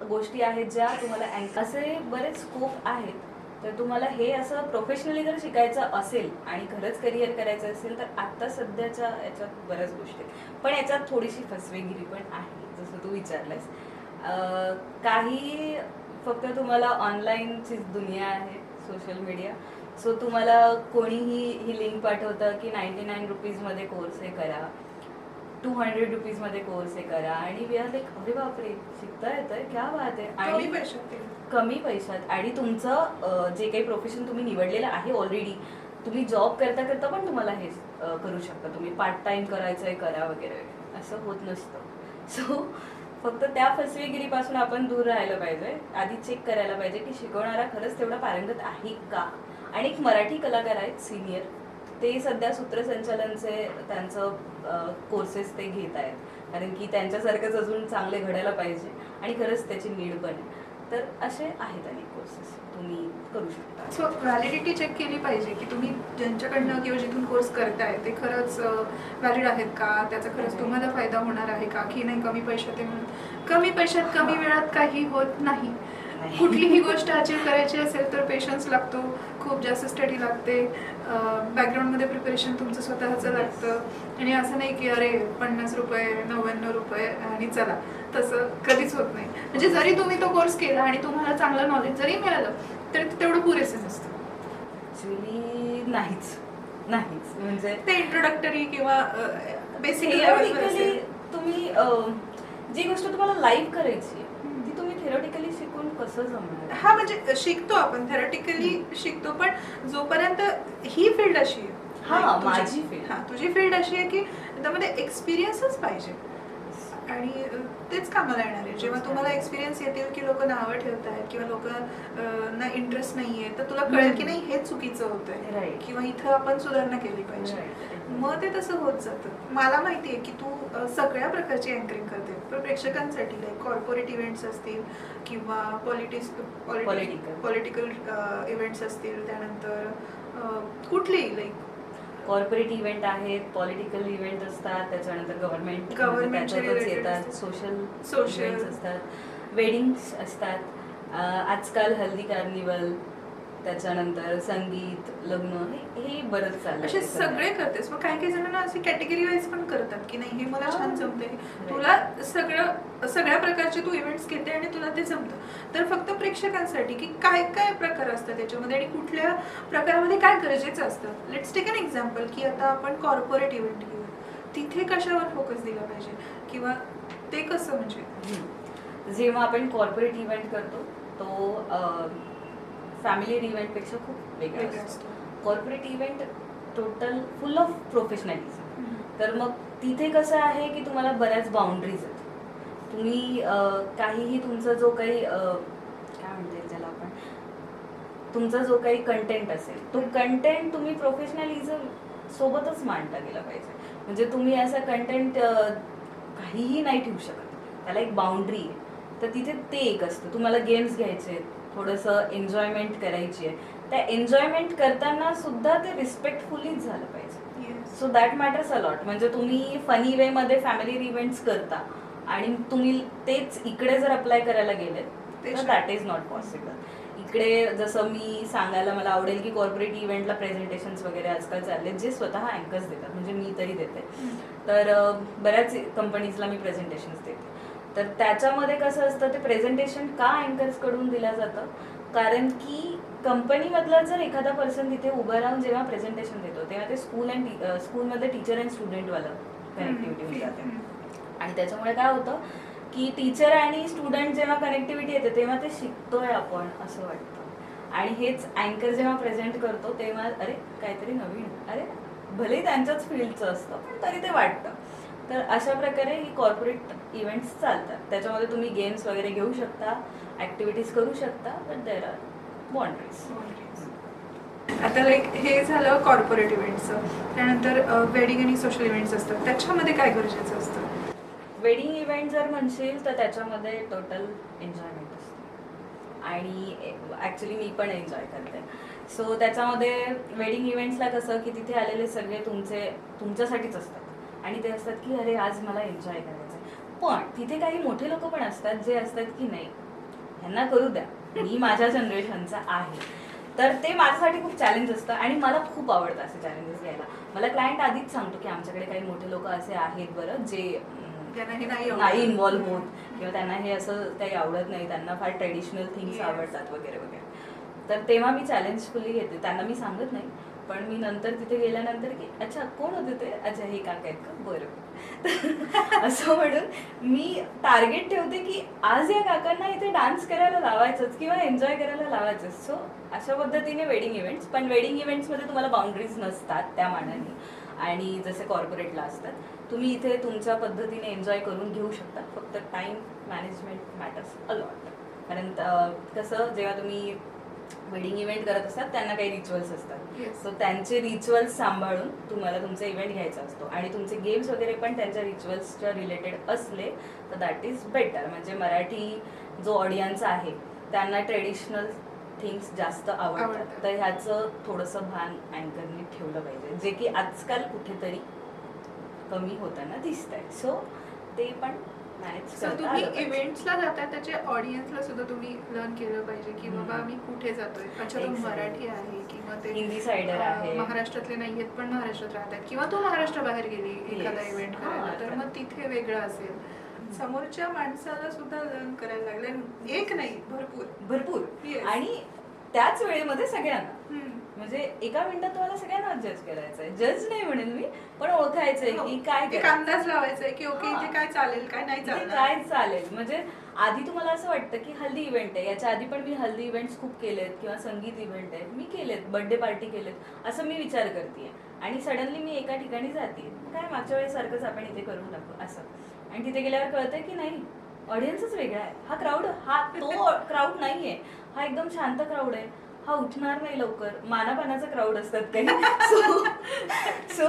गोष्टी आहेत ज्या तुम्हाला असे बरेच स्कोप आहेत. तर तुम्हाला हे असं प्रोफेशनली जर शिकायचं असेल आणि खरंच करिअर करायचं असेल तर आत्ता सध्याच्या याच्यात बऱ्याच गोष्टी आहेत, पण याच्यात थोडीशी फसवेगिरी पण आहे, जसं तू विचारलंस. काही फक्त तुम्हाला ऑनलाईनची दुनिया आहे, सोशल मीडिया. सो तुम्हाला कोणीही ही लिंक पाठवतं की 99 रुपीजमध्ये कोर्स हे करा, 200 रुपीजमध्ये कोर्स हे करा, आणि वी आर लाईक अरे बापरे, शिकता येतंय, क्या बात आहे. आणि कमी पैशात, आणि तुमचं जे काही प्रोफेशन तुम्ही निवडलेलं आहे ऑलरेडी तुम्ही जॉब करता करता पण तुम्हाला हे करू शकता. तुम्ही पार्ट टाइम करायचंय करा वगैरे, असं होत नसतं. सो फक्त त्या फसवेगिरीपासून आपण दूर राहायला पाहिजे. आधी चेक करायला पाहिजे की शिकवणारा खरंच तेवढा पारंगत आहे का. आणि एक मराठी कलाकार आहेत सिनियर, ते सध्या सूत्रसंचालनचे त्यांचं कोर्सेस ते घेत आहेत, कारण की त्यांच्यासारखंच अजून चांगले घडायला पाहिजे आणि खरंच त्याची नीड पण आहे. तर असे आहेत अनेक कोर्सेस तुम्ही करू शकता. सो व्हॅलिडिटी चेक केली पाहिजे की तुम्ही ज्यांच्याकडनं किंवा जिथून कोर्स करताय ते खरंच व्हॅलिड आहेत का, त्याचा खरंच तुम्हाला फायदा होणार आहे का, की नाही कमी पैशात आहे म्हणून कमी पैशात कमी वेळात काही होत नाही. कुठलीही गोष्ट अचीव करायची असेल तर पेशन्स लागतो, खूप जास्त स्टडी लागते, बॅकग्राऊंडमध्ये प्रिपरेशन तुमचं स्वतःचं लागतं. आणि असं नाही की अरे 50 रुपये 99 रुपये आणि चला, तसं कधीच होत नाही. म्हणजे जरी तुम्ही तो कोर्स केला आणि तुम्हाला चांगलं नॉलेज जरी मिळालं तरी ते तेवढं पुरेसं नसतं. ऍक्च्युली नाहीच म्हणजे ते इंट्रोडक्टरी किंवा बेसिक थिअरॉटिकली तुम्ही जी गोष्ट तुम्हाला लाईव्ह करायची आहे ती तुम्ही थिअरॉटिकली शिकून कसं जमणार. हा म्हणजे शिकतो आपण थेरॉटिकली शिकतो, पण जोपर्यंत ही फील्ड अशी आहे, हा माझी फील्ड, हा तुझी फील्ड अशी आहे की त्यामध्ये एक्सपिरियन्सच पाहिजे आणि तेच कामाला येणार आहे. जेव्हा तुम्हाला एक्सपिरियन्स येतील की लोक नावं ठेवत आहेत किंवा लोक ना इंटरेस्ट नाहीये, तर तुला कळेल की नाही हे चुकीचं होतंय किंवा इथं आपण सुधारणा केली पाहिजे. मग ते तसं होत जातं. मला माहिती आहे की तू सगळ्या प्रकारची अँकरिंग करते, पण प्रेक्षकांसाठी लाईक कॉर्पोरेट इव्हेंट्स असतील किंवा पॉलिटिकल इव्हेंट्स असतील, त्यानंतर कुठलेही लाईक कॉर्पोरेट इव्हेंट आहेत, पॉलिटिकल इव्हेंट असतात, त्याच्यानंतर गव्हर्नमेंट येतात, सोशल इव्हेंट्स असतात, वेडिंग्स असतात, आजकाल हल्दी कार्निवल, त्याच्यानंतर संगीत, लग्न, हे बरंच चाललं. असे सगळे करतेस. मग काही जणांना असे कॅटेगरी वाईज पण करतात की नाही हे मला छान जमते, तुला सगळ्या प्रकारचे तू इव्हेंट्स घेते आणि तुला ते जमतं. तर फक्त प्रेक्षकांसाठी की काय काय प्रकार असतात त्याच्यामध्ये आणि कुठल्या प्रकारामध्ये काय गरजेचं असतं. लेट्स टेक एन एक्झाम्पल की आता आपण कॉर्पोरेट इव्हेंट घेऊ, तिथे कशावर फोकस दिला पाहिजे किंवा ते कसं, म्हणजे जेव्हा आपण कॉर्पोरेट इव्हेंट करतो तो फॅमिली इव्हेंटपेक्षा खूप वेगळा असतो. Corporate event total full of professionalism. तर मग तिथे कसं आहे की तुम्हाला बऱ्याच बाउंड्रीज आहेत. तुम्ही काहीही तुमचा जो काही काय म्हणता येईल त्याला आपण, तुमचा जो काही कंटेंट असेल तो कंटेंट तुम्ही प्रोफेशनलिझम सोबतच मांडता गेला पाहिजे. म्हणजे तुम्ही असं कंटेंट काहीही नाही ठेवू शकत, त्याला एक बाउंड्री आहे. तर तिथे ते एक असतं. तुम्हाला गेम्स घ्यायचे आहेत, थोडंसं एन्जॉयमेंट करायची आहे, त्या एन्जॉयमेंट करताना सुद्धा ते रिस्पेक्टफुलीच झालं पाहिजे. So that matters a lot. म्हणजे तुम्ही फनी वेमध्ये फॅमिली इव्हेंट्स करता आणि तुम्ही तेच इकडे जर अप्लाय करायला गेले तर दॅट इज नॉट पॉसिबल. इकडे जसं मी सांगायला मला आवडेल की कॉर्पोरेट इव्हेंटला प्रेझेंटेशन्स वगैरे आजकाल चालले जे स्वतः अँकर्स देतात, म्हणजे मी तरी देते. तर बऱ्याच कंपनीजला मी प्रेझेंटेशन्स देते. तर त्याच्यामध्ये कसं असतं, ते प्रेझेंटेशन का अँकर्सकडून दिलं जातं, कारण की कंपनीमधला जर एखादा पर्सन तिथे उभं राहून जेव्हा प्रेझेंटेशन देतो तेव्हा ते स्कूलमध्ये टीचर अँड स्टुडंटवालं कनेक्टिव्हिटी होऊन जाते. आणि त्याच्यामुळे काय होतं की टीचर आणि स्टुडंट जेव्हा कनेक्टिव्हिटी येते तेव्हा ते शिकतोय आपण असं वाटतं. आणि हेच अँकर जेव्हा प्रेझेंट करतो तेव्हा अरे काहीतरी नवीन, अरे भलेही त्यांच्याच फील्डचं असतं पण तरी ते वाटतं. तर अशा प्रकारे ही कॉर्पोरेट इव्हेंट्स चालतात. त्याच्यामध्ये तुम्ही गेम्स वगैरे घेऊ शकता, ॲक्टिव्हिटीज करू शकता, बट देअर आर बाउंड्रीज. आता लाईक हे झालं कॉर्पोरेट इव्हेंट्सचं. त्यानंतर वेडिंग आणि सोशल इव्हेंट्स असतात, त्याच्यामध्ये काय गरजेचं असतं. वेडिंग इव्हेंट जर म्हणशील तर त्याच्यामध्ये टोटल एन्जॉयमेंट असते आणि ॲक्च्युली मी पण एन्जॉय करते. सो त्याच्यामध्ये वेडिंग इव्हेंट्सला कसं की तिथे आलेले सगळे तुमच्यासाठीच असतात आणि ते असतात की अरे आज मला एन्जॉय करायचं आहे. पण तिथे काही मोठे लोक पण असतात जे असतात की नाही ह्यांना करू द्या, मी माझ्या जनरेशनचा आहे. तर ते माझ्यासाठी खूप चॅलेंज असतं आणि मला खूप आवडतं असे चॅलेंजेस घ्यायला. मला क्लायंट आधीच सांगतो की आमच्याकडे काही मोठे लोक असे आहेत बरं जे नाही इन्व्हॉल्व्ह होत किंवा त्यांना हे असं काही आवडत नाही, त्यांना फार ट्रेडिशनल थिंग्स आवडतात वगैरे वगैरे. तर तेव्हा मी चॅलेंजफुली घेते. त्यांना मी सांगत नाही पण मी नंतर तिथे गेल्यानंतर की अच्छा कोण होते ते, अच्छा हे काका आहेत का, बरं असं म्हणून मी टार्गेट ठेवते की आज या काकांना इथे डान्स करायला लावायचंच किंवा एन्जॉय करायला लावायचंच. सो अशा पद्धतीने वेडिंग इव्हेंट्स, पण वेडिंग इव्हेंट्समध्ये तुम्हाला बाउंड्रीज नसतात त्या मानाने, आणि जसे कॉर्पोरेटला असतात. तुम्ही इथे तुमच्या पद्धतीने एन्जॉय करून घेऊ शकता, फक्त time management matters a lot. कारण कसं जेव्हा तुम्ही वेडिंग इव्हेंट करत असतात त्यांना काही रिच्युअल्स असतात, Yes. सो त्यांचे रिच्युअल्स सांभाळून तुम्हाला तुमचा इव्हेंट घ्यायचा असतो, आणि तुमचे गेम्स वगैरे पण त्यांच्या रिच्युअल्सच्या रिलेटेड असले तर दॅट इज बेटर. म्हणजे मराठी जो ऑडियन्स आहे त्यांना ट्रेडिशनल थिंग्स जास्त आवडतात, तर ह्याचं थोडंसं भान अँकरनी ठेवलं पाहिजे, जे की आजकाल कुठेतरी कमी होताना दिसत आहे. सो ते पण मॅनेज सो करता तुम्ही आलं पाहिजे. इव्हेंट्सला जाताय त्याच्या ऑडियन्सला सुद्धा तुम्ही लर्न केलं पाहिजे की बाबा मी कुठे जातोय, अच्छा तो Exactly. मराठी आहे किंवा ते हिंदी सायडर आहे, महाराष्ट्रातले नाहीयेत पण महाराष्ट्रात राहतात, किंवा तो महाराष्ट्राबाहेर गेली एखादा Yes. इव्हेंट हा, करायला, तर तर- मग तिथे वेगळं असेल. समोरच्या माणसाला सुद्धा लर्न करायला लागले, एक नाही भरपूर. भरपूर. Yes. आणि त्याच वेळेमध्ये सगळ्यांना, हम्म. म्हणजे एका मिनिटात तुम्हाला सगळ्यांना जज करायचंय. जज नाही म्हणेन मी, पण ओळखायचंय की काय एक करायचं. अंदाज लावायचा आहे की ओके हा. इथे काय चालेल काय नाही इथे चालणार. काय चालेल. म्हणजे आधी तुम्हाला असं वाटतं की हल्दी इव्हेंट आहे, याच्या आधी पण मी हल्दी इव्हेंट्स खूप केलेत, किंवा संगीत इव्हेंट आहेत मी केलेत, बर्थडे पार्टी केलेत, असं मी विचार करते, आणि सडनली मी एका ठिकाणी जाते, काय मागच्या वेळेसारखंच आपण इथे करून टाकू असं, आणि तिथे गेल्यावर कळतंय की नाही, ऑडियन्सच वेगळा आहे. हा क्राऊड, हा तो क्राऊड नाहीये, हा एकदम शांत क्राऊड आहे, हा उठणार नाही लवकर, मानापानाचा क्राऊड असतात काही. सो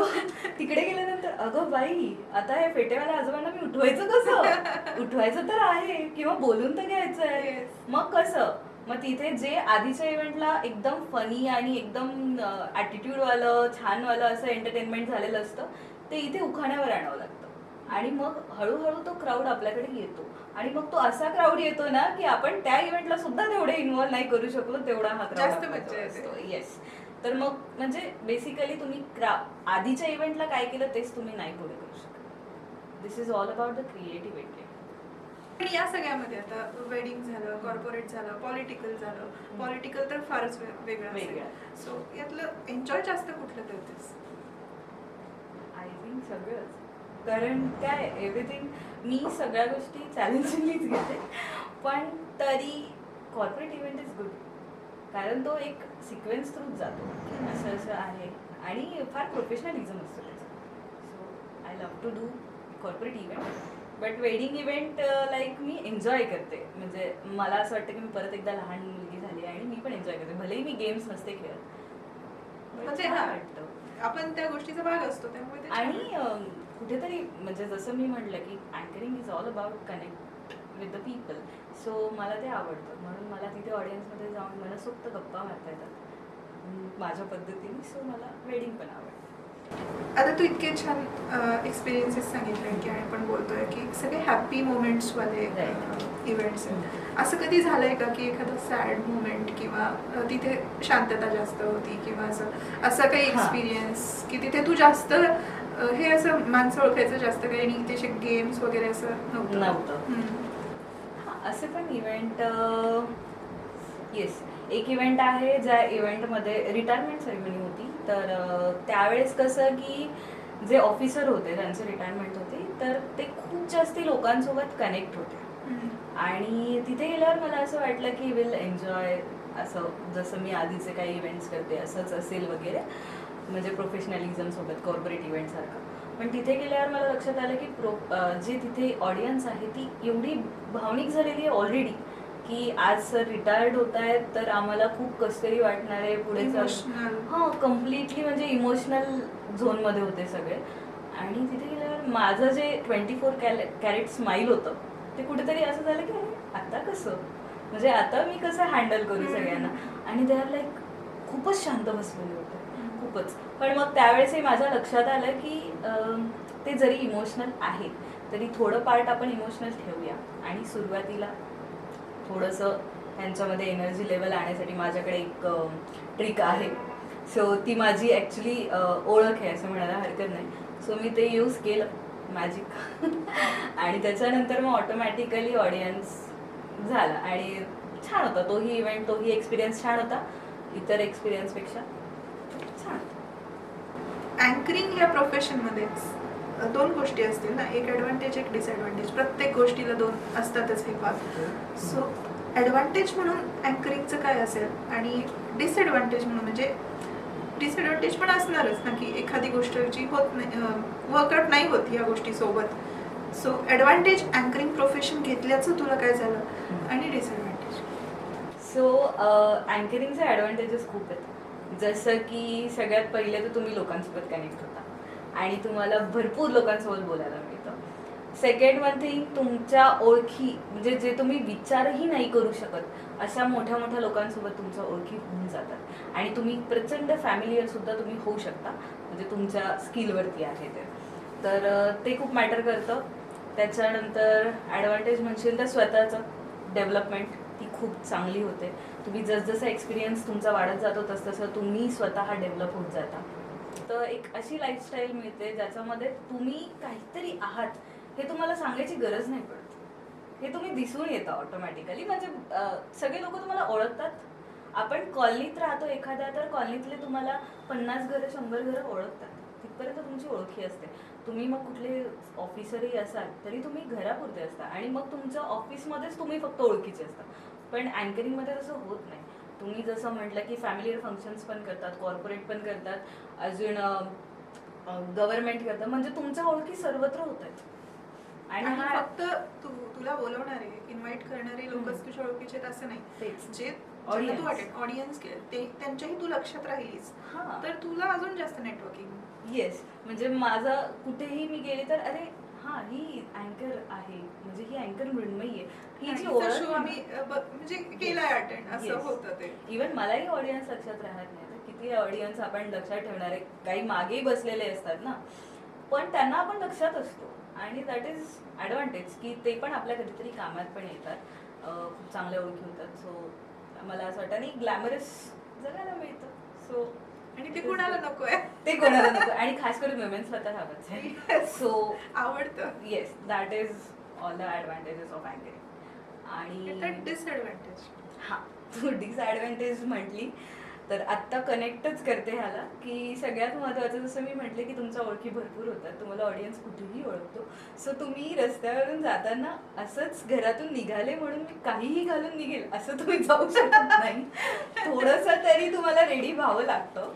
तिकडे गेल्यानंतर अगं बाई, आता हे फेटेवाल्या आजोबांना मी उठवायचं कसं, उठवायचं तर आहे किंवा बोलून तर घ्यायचं आहे, Yes. मग कसं. मग तिथे जे आधीच्या इव्हेंटला एकदम फनी आणि एकदम ॲटिट्यूडवालं छानवालं असं एंटरटेनमेंट झालेलं असतं, ते इथे उखाण्यावर आणावं लागतं, आणि मग हळूहळू तो क्राऊड आपल्याकडे येतो, आणि मग तो असा क्राऊड येतो ना की आपण त्या इव्हेंटला सुद्धा तेवढे इन्व्हॉल्व नाही करू शकलो तेवढा हा जास्त क्राऊड मज्जा येते. असतो. येस. तर मग म्हणजे बेसिकली तुम्ही आधीच्या इव्हेंटला काय केलं तेच तुम्ही नाही पुढे करू शकत. This is all about the creativity. पण या सगळ्यामध्ये आता वेडिंग झालं, कॉर्पोरेट झालं, पॉलिटिकल झालं. पॉलिटिकल तर फारच वेगळं असेल. वेगळं. सो यातलं एन्जॉय जास्त कुठलं करतेस? आय थिंक सगळंच, कारण काय एव्हरीथिंग मी सगळ्या गोष्टी चॅलेंजिंगलीच घेते, पण तरी कॉर्पोरेट इव्हेंट इज गुड, कारण तो एक सिक्वेन्स थ्रूच जातो की असं असं आहे, आणि फार प्रोफेशनलिझम असतो त्याचं. So I love to do corporate event, but wedding event like me enjoy करते. म्हणजे मला असं वाटतं की मी परत एकदा लहान मुलगी झाली, आणि मी पण एन्जॉय करते, भलेही मी गेम्स नसते खेळत, पण म्हणजे छान हा. वाटतं. आपण त्या गोष्टीचा भाग असतो त्यामुळे ते छान आणि वाटतं. कुठेतरी म्हणजे जसं मी म्हटलं की anchoring is all about connect with the people, so मला ते आवडतं, म्हणून मला तिथे ऑडियन्समध्ये जाऊन मनसोक्त गप्पा मारता येतात माझ्या पद्धतीने. सो मला वेडिंग पण आवडतं. आता तू इतके छान एक्सपिरियन्सेस सांगितले की आपण बोलतोय की सगळे हॅपी मोमेंट्सवाले इव्हेंट्स आहेत. असं कधी झालंय का की एखादं सॅड मोमेंट किंवा तिथे शांतता जास्त होती किंवा असं काही हा. एक्सपिरियन्स की तिथे तू जास्त हे असं माणसं ओळखायचं जास्त काही आणि तिथे गेम्स वगैरे असं नव्हतं. हम्म. हां, असे पण इव्हेंट येस, एक इव्हेंट आहे ज्या इव्हेंटमध्ये रिटायरमेंट सेरेमनी होती. तर त्यावेळेस कसं की जे ऑफिसर होते त्यांची रिटायरमेंट होती, तर ते खूप जास्ती लोकांसोबत कनेक्ट होते, हम्म. आणि तिथे गेल्यावर मला असं वाटलं की विल एन्जॉय, असं जसं मी आधीचे काही इव्हेंट्स करते असंच असेल वगैरे, म्हणजे प्रोफेशनलिझम सोबत कॉर्पोरेट इव्हेंटसारखं. पण तिथे गेल्यावर मला लक्षात आलं की जे तिथे ऑडियन्स आहे ती एवढी भावनिक झालेली आहे ऑलरेडी, की आज सर रिटायर्ड होत आहेत, तर आम्हाला खूप कसतरी वाटणार आहे पुढे चालून. Emotional. हां, कम्प्लिटली म्हणजे इमोशनल झोनमध्ये होते सगळे. आणि तिथे गेल्यावर माझं जे 24 कॅरेट स्माईल होतं ते कुठेतरी असं झालं की अरे आता कसं, म्हणजे आता मी कसं हँडल करू सगळ्यांना. आणि ते आर लाईक खूपच शांत बसलेले होते, खूपच. पण मग त्यावेळेसही माझ्या लक्षात आलं की ते जरी इमोशनल आहेत तरी थोडं पार्ट आपण इमोशनल ठेवूया, आणि सुरुवातीला थोडंसं त्यांच्यामध्ये एनर्जी लेवल आणण्यासाठी माझ्याकडे एक ट्रिक आहे. सो ती माझी ॲक्च्युली ओळख आहे असं म्हणायला हरकत नाही. सो मी ते यूज केलं मॅजिक आणि त्याच्यानंतर मग ऑटोमॅटिकली ऑडियन्स झाला, आणि छान होता तोही इव्हेंट, तोही एक्सपिरियन्स छान होता, इतर एक्सपिरियन्सपेक्षा छान. अँकरिंग या प्रोफेशनमध्ये दोन गोष्टी असतील ना, एक ॲडव्हान्टेज एक डिसॲडव्हान्टेज. प्रत्येक गोष्टीला दोन असतातच हे भाग. सो ॲडव्हान्टेज म्हणून अँकरिंगचं काय असेल आणि डिसॲडव्हान्टेज म्हणून म्हणजे डिसॲडव्हान्टेज पण असणारच ना, की एखादी गोष्ट जी होत नाही, वर्कआउट नाही होत या गोष्टीसोबत. सो ॲडव्हान्टेज अँकरिंग प्रोफेशन घेतल्याचं तुला काय झालं आणि डिसॲडव्हान्टेज. सो अँकरिंगचे ॲडव्हान्टेजेस खूप आहेत. जसं की सगळ्यात पहिले तर तुम्ही लोकांसोबत कनेक्ट होता आणि तुम्हाला भरपूर लोकांसोबत बोलायला मिळतं. सेकंड वन थिंग, तुमच्या ओळखी म्हणजे जे तुम्ही विचारही नाही करू शकत अशा मोठ्या मोठ्या लोकांसोबत तुमच्या ओळखी होऊन जातात आणि तुम्ही प्रचंड फॅमिलियर सुद्धा तुम्ही होऊ शकता, म्हणजे तुमच्या स्किलवरती आहे ते. तर ते खूप मॅटर करतं. त्याच्यानंतर ॲडव्हान्टेज म्हणशील तर स्वतःचं डेव्हलपमेंट ती खूप चांगली होते. तुम्ही जसजसा एक्सपिरियन्स तुमचा वाढत जातो तसतसं तुम्ही स्वतः डेव्हलप होत जाता. तर एक अशी लाईफस्टाईल मिळते ज्याच्यामध्ये तुम्ही काहीतरी आहात हे तुम्हाला सांगायची गरज नाही पडत. हे तुम्ही दिसून येतं ऑटोमॅटिकली. म्हणजे सगळे लोक तुम्हाला ओळखतात. आपण कॉलनीत राहतो एखाद्या, तर कॉलनीतले तुम्हाला 50 घरं 100 घरं ओळखतात. तिथपर्यंत तुमची ओळखी असते. तुम्ही मग कुठले ऑफिसरही असाल तरी तुम्ही घरापुरते असता आणि मग तुमच्या ऑफिसमध्येच तुम्ही फक्त ओळखीचे असता. पण अँकरिंगमध्ये तसं होत नाही. तुम्ही जसं म्हटलं की फॅमिलीयर फंक्शन्स पण करतात, कॉर्पोरेट पण करतात, अजून गव्हर्नमेंट करतात, म्हणजे तुमच्या ओळखी सर्वत्र होत आहेत. आणि फक्त तुला बोलवणारे इन्व्हाइट करणारे लोकच तुझ्या ओळखीचे आहेत असं नाही. तेच जे तू ऑडियन्स ते त्यांच्याही तू लक्षात राहिलीस तर तुला अजून जास्त नेटवर्किंग. येस, म्हणजे माझं कुठेही मी गेले तर अरे हा ही अँकर आहे, म्हणजे ही अँकर मृण्मयी आहे, ही जी ओळख आम्ही म्हणजे केलाय अटेंड असं होतं ते. इव्हन मलाही ऑडियन्स लक्षात राहत नाही. किती ऑडियन्स आपण लक्षात ठेवणारे, काही मागेही बसलेले असतात ना, पण त्यांना आपण लक्षात असतो आणि दॅट इज ॲडव्हान्टेज की ते पण आपल्या कधीतरी कामात पण येतात, खूप चांगल्या ओळखी होतात. सो मला असं वाटतं आणि ग्लॅमरस जगायला मिळतं. सो आणि ते कोणाला नको आहे, ते कोणाला नको, आणि खास करून वुमेन्सला तर हवंच आहे. सो आवडतं. Yes, that is all the advantages of anchoring. आणि डिसएडव्हान्टेज, हां, तू डिसॲडव्हान्टेज म्हटली तर आत्ता कनेक्टच करते ह्याला, की सगळ्यात महत्त्वाचं जसं मी म्हटले की तुमच्या ओळखी भरपूर होतात, तुम्हाला ऑडियन्स कुठेही ओळखतो. सो तुम्ही रस्त्यावरून जाताना असंच घरातून निघाले म्हणून मी काहीही घालून निघेल असं तुम्ही जाऊ शकत नाही. थोडंसं तरी तुम्हाला रेडी व्हावं लागतं,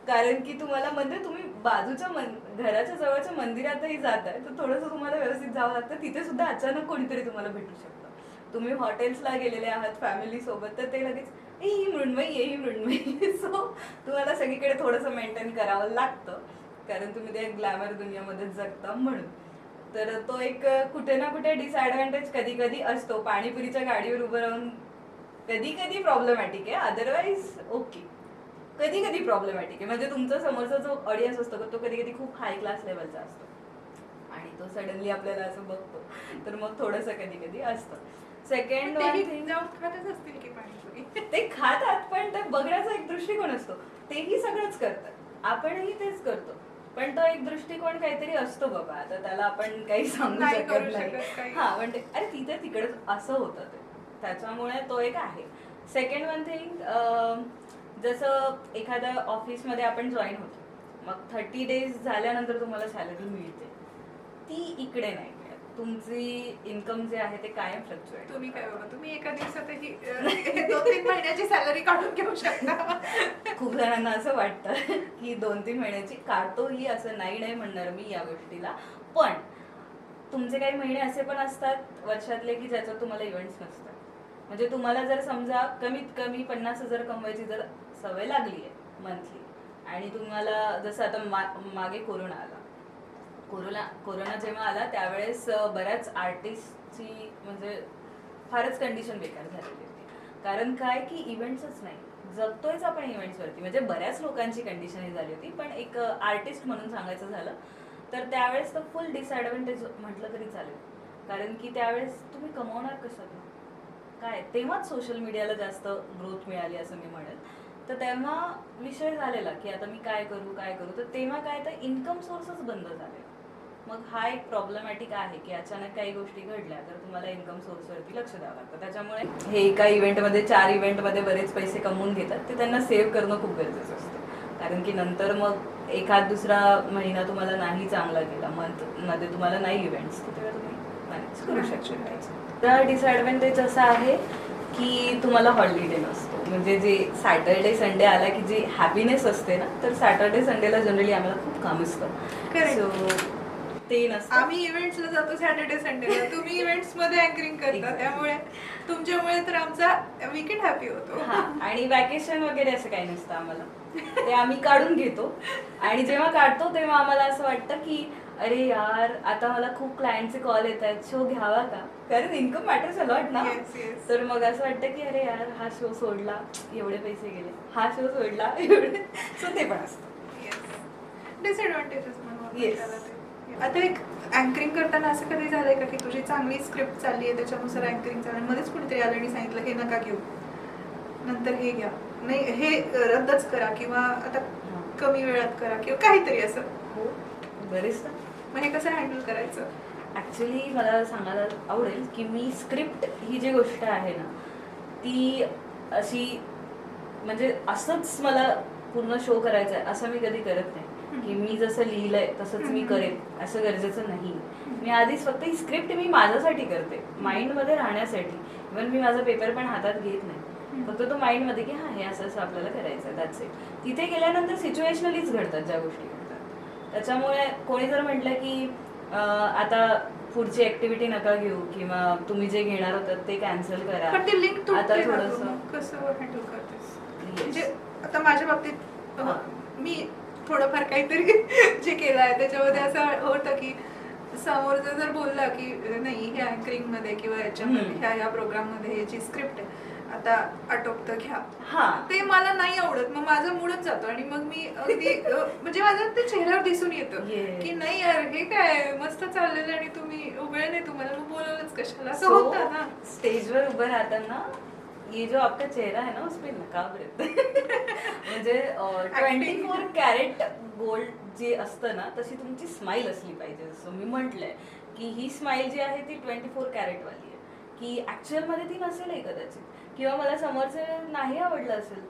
कारण की तुम्हाला म्हणजे तुम्ही बाजूच्या घराच्या जवळच्या मंदिरातही जात आहे तर थोडंसं तुम्हाला व्यवस्थित जावं लागतं. तिथे सुद्धा अचानक कोणीतरी तुम्हाला भेटू शकतं. तुम्ही हॉटेल्सला गेलेले आहात फॅमिली सोबत तर ते लगेच ही मृण्मयी आहे, ही मृण्मयी. सो तुम्हाला सगळीकडे थोडंसं मेंटेन करावं लागतं, कारण तुम्ही त्या ग्लॅमर दुनियामध्ये जगता म्हणून. तर तो एक कुठे ना कुठे डिसॲडव्हान्टेज कधी कधी असतो. पाणीपुरीच्या गाडीवर उभं राहून कधी कधी प्रॉब्लेमॅटिक आहे, अदरवाईज ओके. कधी कधी प्रॉब्लेमॅटिक आहे, म्हणजे तुमचा समोरचा जो ऑडियन्स असतो तो कधी कधी खूप हाय क्लास लेवलचा असतो आणि तो सडनली आपल्याला असं बघतो, तर मग थोडंसं कधी कधी असतं. सेकंड जाऊन खातच असतील की पाणीपुरी. ते खातात, पण ते बघण्याचा एक दृष्टिकोन असतो. तेही सगळंच करतात, आपणही तेच करतो, पण तो एक दृष्टिकोन काहीतरी असतो बाबा. आता त्याला आपण काही सांगू शकत नाही. हा, म्हणजे अरे तिथे तिकडे असं होतं ते, त्याच्यामुळे तो एक आहे. सेकंड वन थिंग, जसं एखाद्या ऑफिसमध्ये आपण जॉईन होतो, मग 30 days झाल्यानंतर तुम्हाला सॅलरी मिळते, ती इकडे नाही. तुमची इन्कम जे आहे ते कायम फ्लक्च्युएट. तुम्ही काय बाबा, तुम्ही एका दिवसातही 2-3 महिन्याची सॅलरी काढून घेऊ शकता. खूप जणांना असं वाटतं की 2-3 महिन्याची काढतोही, असं नाही म्हणणार मी या गोष्टीला. पण तुमचे काही महिने असे पण असतात वर्षातले की ज्याच्यात तुम्हाला इव्हेंट्स नसतात. म्हणजे तुम्हाला जर समजा कमीत कमी 50,000 कमवायची जर सवय लागली आहे मंथली, आणि तुम्हाला जसं आता मागे कोरोना आला, कोरोना जेव्हा आला त्यावेळेस बऱ्याच आर्टिस्टची म्हणजे फारच कंडिशन बेकार झालेली होती. कारण काय की इव्हेंट्सच नाही, जगतोयच आपण इव्हेंट्सवरती. म्हणजे बऱ्याच लोकांची कंडिशन ही झाली होती, पण एक आर्टिस्ट म्हणून सांगायचं झालं तर त्यावेळेस तर फुल डिसॲडव्हान्टेज म्हटलं तरी चालेल. कारण की त्यावेळेस तुम्ही कमवणार कशातून काय, तेव्हाच सोशल मीडियाला जास्त ग्रोथ मिळाली असं मी म्हणेल. तर तेव्हा विषय झालेला की आता मी काय करू. तर तेव्हा काय तर इन्कम सोर्सच बंद झाले. मग हा एक प्रॉब्लेमॅटिक आहे की अचानक काही गोष्टी घडल्या तर तुम्हाला इन्कम सोर्सवरती लक्ष द्यावं लागतं. त्याच्यामुळे हे एका इव्हेंटमध्ये 4 इव्हेंटमध्ये बरेच पैसे कमवून घेतात, ते त्यांना सेव्ह करणं खूप गरजेचं असतं. कारण की नंतर मग एखाद दुसरा महिना तुम्हाला नाही चांगला गेला, मंथमध्ये तुम्हाला नाही इव्हेंट्स, तेव्हा तुम्ही मॅनेज करू शकता. तर डिसएडव्हान्टेज असा आहे की तुम्हाला हॉलिडे नसतो. म्हणजे जे सॅटर्डे संडे आला की जी हॅपीनेस असते ना, तर सॅटर्डे संडेला जनरली आम्हाला खूप काम असतं. Correct. सो ते नसतं. आम्ही इव्हेंट्सला जातो सॅटर्डे संडेला, तुम्ही इव्हेंट्स मध्ये अँकरिंग करता, Exactly. त्यामुळे तुमच्यामुळे तर आमचा वीकेंड हॅपी होतो. हा, आणि वॅकेशन वगैरे असं काही नसतं आम्हाला, ते आम्ही काढून घेतो. आणि जेव्हा काढतो तेव्हा आम्हाला असं वाटतं की अरे यार, आता मला खूप क्लायंटचे कॉल येत आहेत, शो घ्यावा का, कारण इन्कम मॅटर्स अलॉट ना. Yes, yes. तर मग असं वाटतं की अरे यार, हा शो सोडला एवढे पैसे गेले, हा शो सोडला एवढे. सो ते पण असतं. डिसएडव्हान्टेजेस म्हणून आपण Yes. त्याला ते. आता एक अँकरिंग करताना असं कधी झालंय का की तुझी चांगली स्क्रिप्ट चालली आहे, त्याच्यानुसार अँकरिंग चालू आहे, मध्येच कुणीतरी आलं आणि सांगितलं हे नका घेऊ, नंतर हे घ्या, नाही हे रद्दच करा, किंवा आता कमी वेळात करा, किंवा काहीतरी असं, हो, बरेच ना. मग हे कसं हँडल करायचं? ॲक्च्युली मला सांगायला आवडेल की मी स्क्रिप्ट ही जी गोष्ट आहे ना, ती अशी म्हणजे असंच मला पूर्ण शो करायचा आहे असं मी कधी करत नाही की मी जसं लिहिलंय तसंच मी करेन, असं गरजेचं नाही. मी आधीच फक्त ही स्क्रिप्ट मी माझ्यासाठी करते, माइंडमध्ये राहण्यासाठी. इव्हन मी माझा पेपर पण हातात घेत नाही, फक्त तो माइंडमध्ये की हां, हे असं असं आपल्याला करायचं आहे, दॅट्स इट. तिथे गेल्यानंतर सिच्युएशनलीच घडतात ज्या गोष्टी घडतात. त्याच्यामुळे कोणी जर म्हटलं की आता पुढची ऍक्टिव्हिटी नका घेऊ, किंवा तुम्ही जे घेणार होतात ते कॅन्सल करा, पण ते लिंक आता तुटते ना, थोडंसं मग कसं हँडल करतेस? Yes. म्हणजे आता माझ्या बाबतीत हां. मी थोडंफार काहीतरी जे केलं आहे त्याच्यामध्ये असं होतं की समोरचा जर बोलला की नाही हे अँकरिंग मध्ये किंवा याच्यामध्ये ह्या प्रोग्राम मध्ये ह्याची स्क्रिप्ट आहे, आता आटोपतं घ्या, हां. ते मला नाही आवडत, मग माझा मूडच जातो आणि मग मी अगदी म्हणजे माझं ते चेहऱ्यावर दिसून येतं Yes. की नाही यार, हे काय मस्त चाललेलं आणि तुम्ही वेळ नाही तुम्हाला, मग बोलवलंच कशाला, असं So, होतं ना. स्टेजवर उभं राहताना ये जो आपका चेहरा है ना, उस पे नकाब रहता है. म्हणजे 24 कॅरेट गोल्ड जे असतं ना, तशी तुमची स्माईल असली पाहिजे. जसं मी म्हटलंय की ही स्माईल जी आहे ती 24 कॅरेट वाली आहे, की ऍक्च्युअल मध्ये ती नसेलही कदाचित, किंवा मला समोरचं नाही आवडलं असेल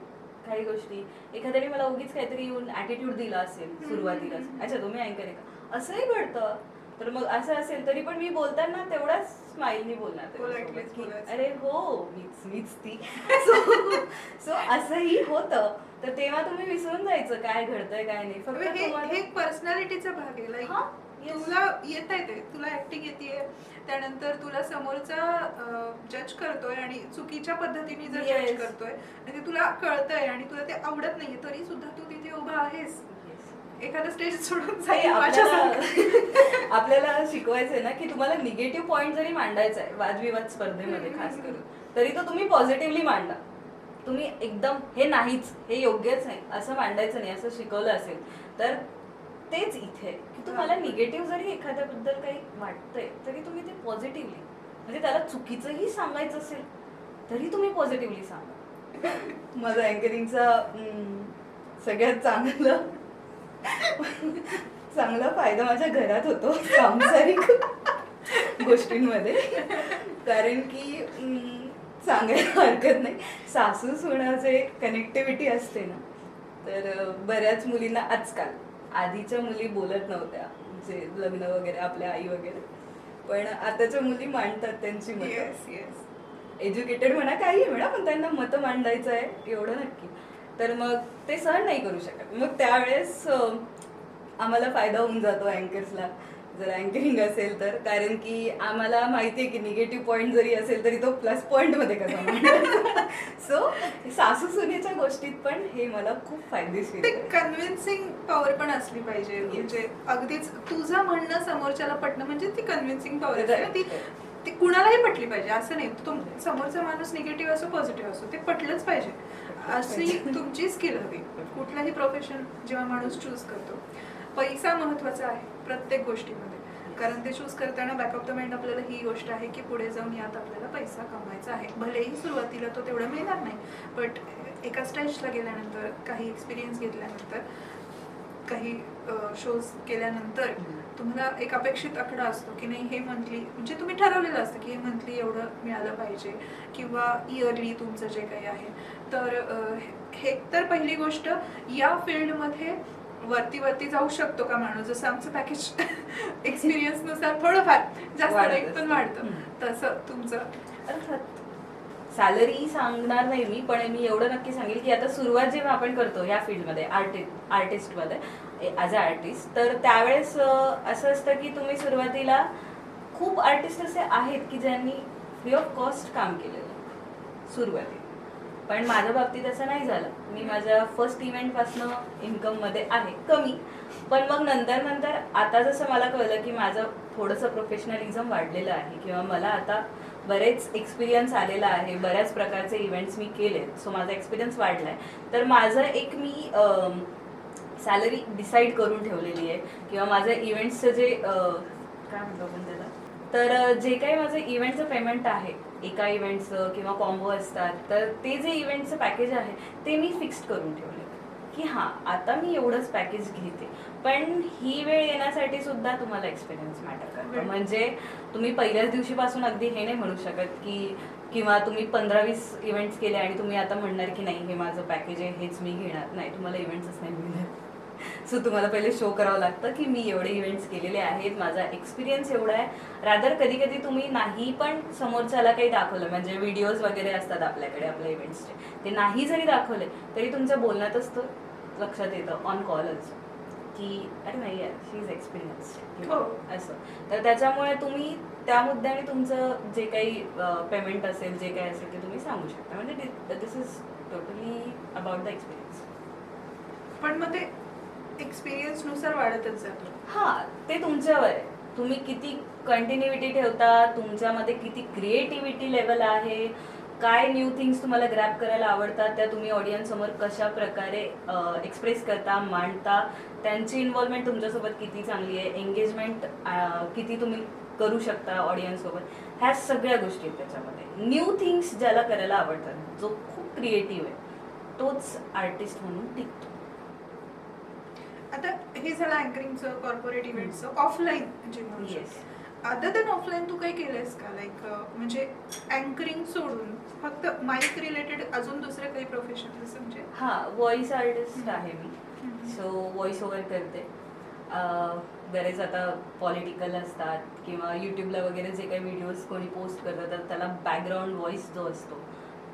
काही गोष्टी, एखाद्याने मला उगीच काहीतरी येऊन ऍटिट्यूड दिला असेल सुरुवातीलाच, अच्छा तुम्ही अँकर आहे का, असंही घडतं. तर मग असं असेल तरी पण मी बोलताना तेवढाच स्माईलनी बोलणार Politely त्याच्यासोबत की बोलायचं. अरे हो, मीच ती. सो असंही होतं. तर तेव्हा तुम्ही विसरून जायचं काय घडतंय काय नाही, फक्त हे तुम्हाला हे पर्सनॅलिटीचा भाग आहे. लाईक हां, yes. तुला येत आहे ते, तुला ऍक्टिंग येते, त्यानंतर तुला समोरचा जज करतोय आणि चुकीच्या पद्धतीने जर जज Yes. करतोय आणि ते तुला कळतंय आणि तुला ते आवडत नाहीये, तरी सुद्धा तू तिथे उभा आहेस. एखादं स्टेज सोडून हे जाईल आपल्याला शिकवायचंय ना की तुम्हाला निगेटिव्ह पॉइंट जरी मांडायचा आहे वादविवाद स्पर्धेमध्ये खास करून, तरी तो तुम्ही पॉझिटिव्हली मांडा. तुम्ही एकदम हे नाहीच, हे योग्यच नाही असं मांडायचं नाही, असं शिकवलं असेल तर तेच इथे की तुम्हाला निगेटिव्ह जरी एखाद्याबद्दल काही वाटतंय तरी तुम्ही ते पॉझिटिव्हली, म्हणजे त्याला चुकीचंही सांगायचं असेल तरी तुम्ही पॉझिटिव्हली सांगा. माझा अँकरिंगचा सगळ्यात चांगला फायदा माझ्या घरात होतो सांसारिक गोष्टींमध्ये, कारण की सांगायला हरकत नाही, सासू सुनाचे कनेक्टिव्हिटी असते ना, तर बऱ्याच मुलींना आजकाल, आधीच्या मुली बोलत नव्हत्या म्हणजे लग्न वगैरे आपल्या आई वगैरे, पण आताच्या मुली मांडतात त्यांची मतं. Yes yes. एज्युकेटेड म्हणा काही म्हणा, पण त्यांना मतं मांडायचं आहे एवढं नक्की. तर मग ते सहन नाही करू शकत, मग त्यावेळेस आम्हाला फायदा होऊन जातो अँकर्सला जर अँकरिंग असेल तर, कारण की आम्हाला माहिती आहे की निगेटिव्ह पॉईंट जरी असेल तरी तो प्लस पॉईंटमध्ये कसा मांडायचा. सो सासू सुनेच्या गोष्टीत पण हे मला खूप फायदेशीर ते आहे. कन्व्हिन्सिंग पॉवर पण असली पाहिजे, म्हणजे अगदीच तुझं म्हणणं समोरच्याला पटणं म्हणजे ती कन्व्हिन्सिंग पॉवर आहे ना, ती कुणालाही पटली पाहिजे. असं नाही तो समोरचा माणूस निगेटिव्ह असो पॉझिटिव्ह असो, ते पटलंच पाहिजे. अशी तुमची स्किल हवी. कुठलाही प्रोफेशन जेव्हा माणूस चूज करतो, पैसा महत्वाचा आहे प्रत्येक गोष्टीमध्ये, कारण ते चूज करताना बॅक ऑफ द माइंड आपल्याला ही गोष्ट आहे की पुढे जाऊन यात आपल्याला पैसा कमवायचा आहे. भलेही सुरुवातीला तो तेवढा मिळणार नाही, बट एका स्टेजला गेल्यानंतर, काही एक्सपिरियन्स घेतल्यानंतर काही शोज केल्यानंतर तुम्हाला एक अपेक्षित आकडा असतो की नाही हे मंथली, म्हणजे तुम्ही ठरवलेलं असतं की हे मंथली एवढं मिळालं पाहिजे किंवा इयरली तुमचं जे काही आहे. तर हे तर पहिली गोष्ट. या फील्डमध्ये वरती वरती जाऊ शकतो का माणूस, जसं आमचं पॅकेज एक्सपिरियन्सनुसार थोडंफार जास्त नाही पण वाढतं, तसं तुमचं? अर्थात सॅलरी सांगणार नाही मी, पण मी एवढं नक्की सांगेल की आता सुरुवात जेव्हा आपण करतो ह्या फील्डमध्ये आर्टिस्टमध्ये ॲज अ आर्टिस्ट, तर त्यावेळेस असं असतं की तुम्ही सुरुवातीला खूप आर्टिस्ट असे आहेत की ज्यांनी फ्री ऑफ कॉस्ट काम केलेलं सुरुवातीला, पण माझ्या बाबतीत असं नाही झालं. मी माझ्या फर्स्ट इव्हेंटपासनं इन्कममध्ये आहे कमी, पण मग नंतर आता जसं मला कळलं की माझं थोडंसं प्रोफेशनलिझम वाढलेलं आहे किंवा मला आता बरेच एक्सपिरियन्स आलेला आहे, बऱ्याच प्रकारचे इव्हेंट्स मी केलेत, सो माझा एक्सपिरियन्स वाढला आहे. तर माझं एक मी सॅलरी डिसाईड करून ठेवलेली आहे किंवा माझं इव्हेंट्सचं जे काय म्हणतो आपण त्याला, तर जे काही माझं इव्हेंटचं पेमेंट आहे एका इव्हेंटचं किंवा कॉम्बो असतात, तर ते जे इव्हेंटचं पॅकेज आहे ते मी फिक्स्ड करून ठेवले की हां आता मी एवढंच पॅकेज घेते. पण ही वेळ येण्यासाठी सुद्धा तुम्हाला एक्सपिरियन्स मॅटर करतो. म्हणजे तुम्ही पहिल्याच दिवशीपासून अगदी हे नाही म्हणू शकत की, किंवा तुम्ही 15-20 इव्हेंट्स केले आणि तुम्ही आता म्हणणार की नाही हे माझं पॅकेज आहे हेच मी घेणार, नाही, तुम्हाला इव्हेंट्सच नाही मिळणार. सो तुम्हाला पहिले शो करावं लागतं की मी एवढे इव्हेंट्स केलेले आहेत, माझा एक्सपिरियन्स एवढा आहे. रादर कधी कधी तुम्ही नाही पण समोरच्याला काही दाखवलं, म्हणजे व्हिडिओज वगैरे असतात आपल्याकडे आपल्या इव्हेंट्सचे, ते नाही जरी दाखवले तरी तुमच्या बोलण्यातच तो लक्षात येतं ऑन कॉलच की अरे नाही यार शी इज एक्सपिरियन्स्ड असं. तर त्याच्यामुळे तुम्ही त्या मुद्द्याने तुमचं जे काही पेमेंट असेल, जे काही असेल ते तुम्ही सांगू शकता. म्हणजे this is totally about the experience. पण मग ते एक्सपिरियन्स नुसार वाढतच जातो. हां, ते तुमच्यावर आहे. तुम्ही किती कंटिन्युइटी ठेवता, तुमच्यामध्ये किती क्रिएटिव्हिटी लेवल आहे, काय न्यू थिंग्स तुम्हाला ग्रॅब करायला आवडतात, त्या तुम्ही ऑडियन्स समोर कशा प्रकारे एक्सप्रेस करता, मांडता, त्यांची इन्व्हॉल्वमेंट तुमच्यासोबत किती चांगली आहे, एंगेजमेंट किती तुम्ही करू शकता ऑडियन्स सोबत, ह्या सगळ्या गोष्टी आहेत त्याच्यामध्ये. न्यू थिंग्स ज्याला करायला आवडतात, जो खूप क्रिएटिव्ह आहे, तोच आर्टिस्ट म्हणून टिकतो. आता हे झालं अँकरिंगचं, कॉर्पोरेट इव्हेंटचं. ऑफलाईन जे म्हणू शकतो, अदर दॅन ऑफलाईन तू काही केलंयस का? लाईक म्हणजे अँकरिंग सोडून फक्त माईक रिलेटेड अजून दुसरे काही प्रोफेशन जसं म्हणजे? हां, व्हॉइस आर्टिस्ट आहे मी. सो व्हॉइस ओव्हर करते. बरेच आता पॉलिटिकल असतात किंवा यूट्यूबला वगैरे जे काही व्हिडिओज कोणी पोस्ट करतात तर त्याला बॅकग्राऊंड व्हॉइस जो असतो,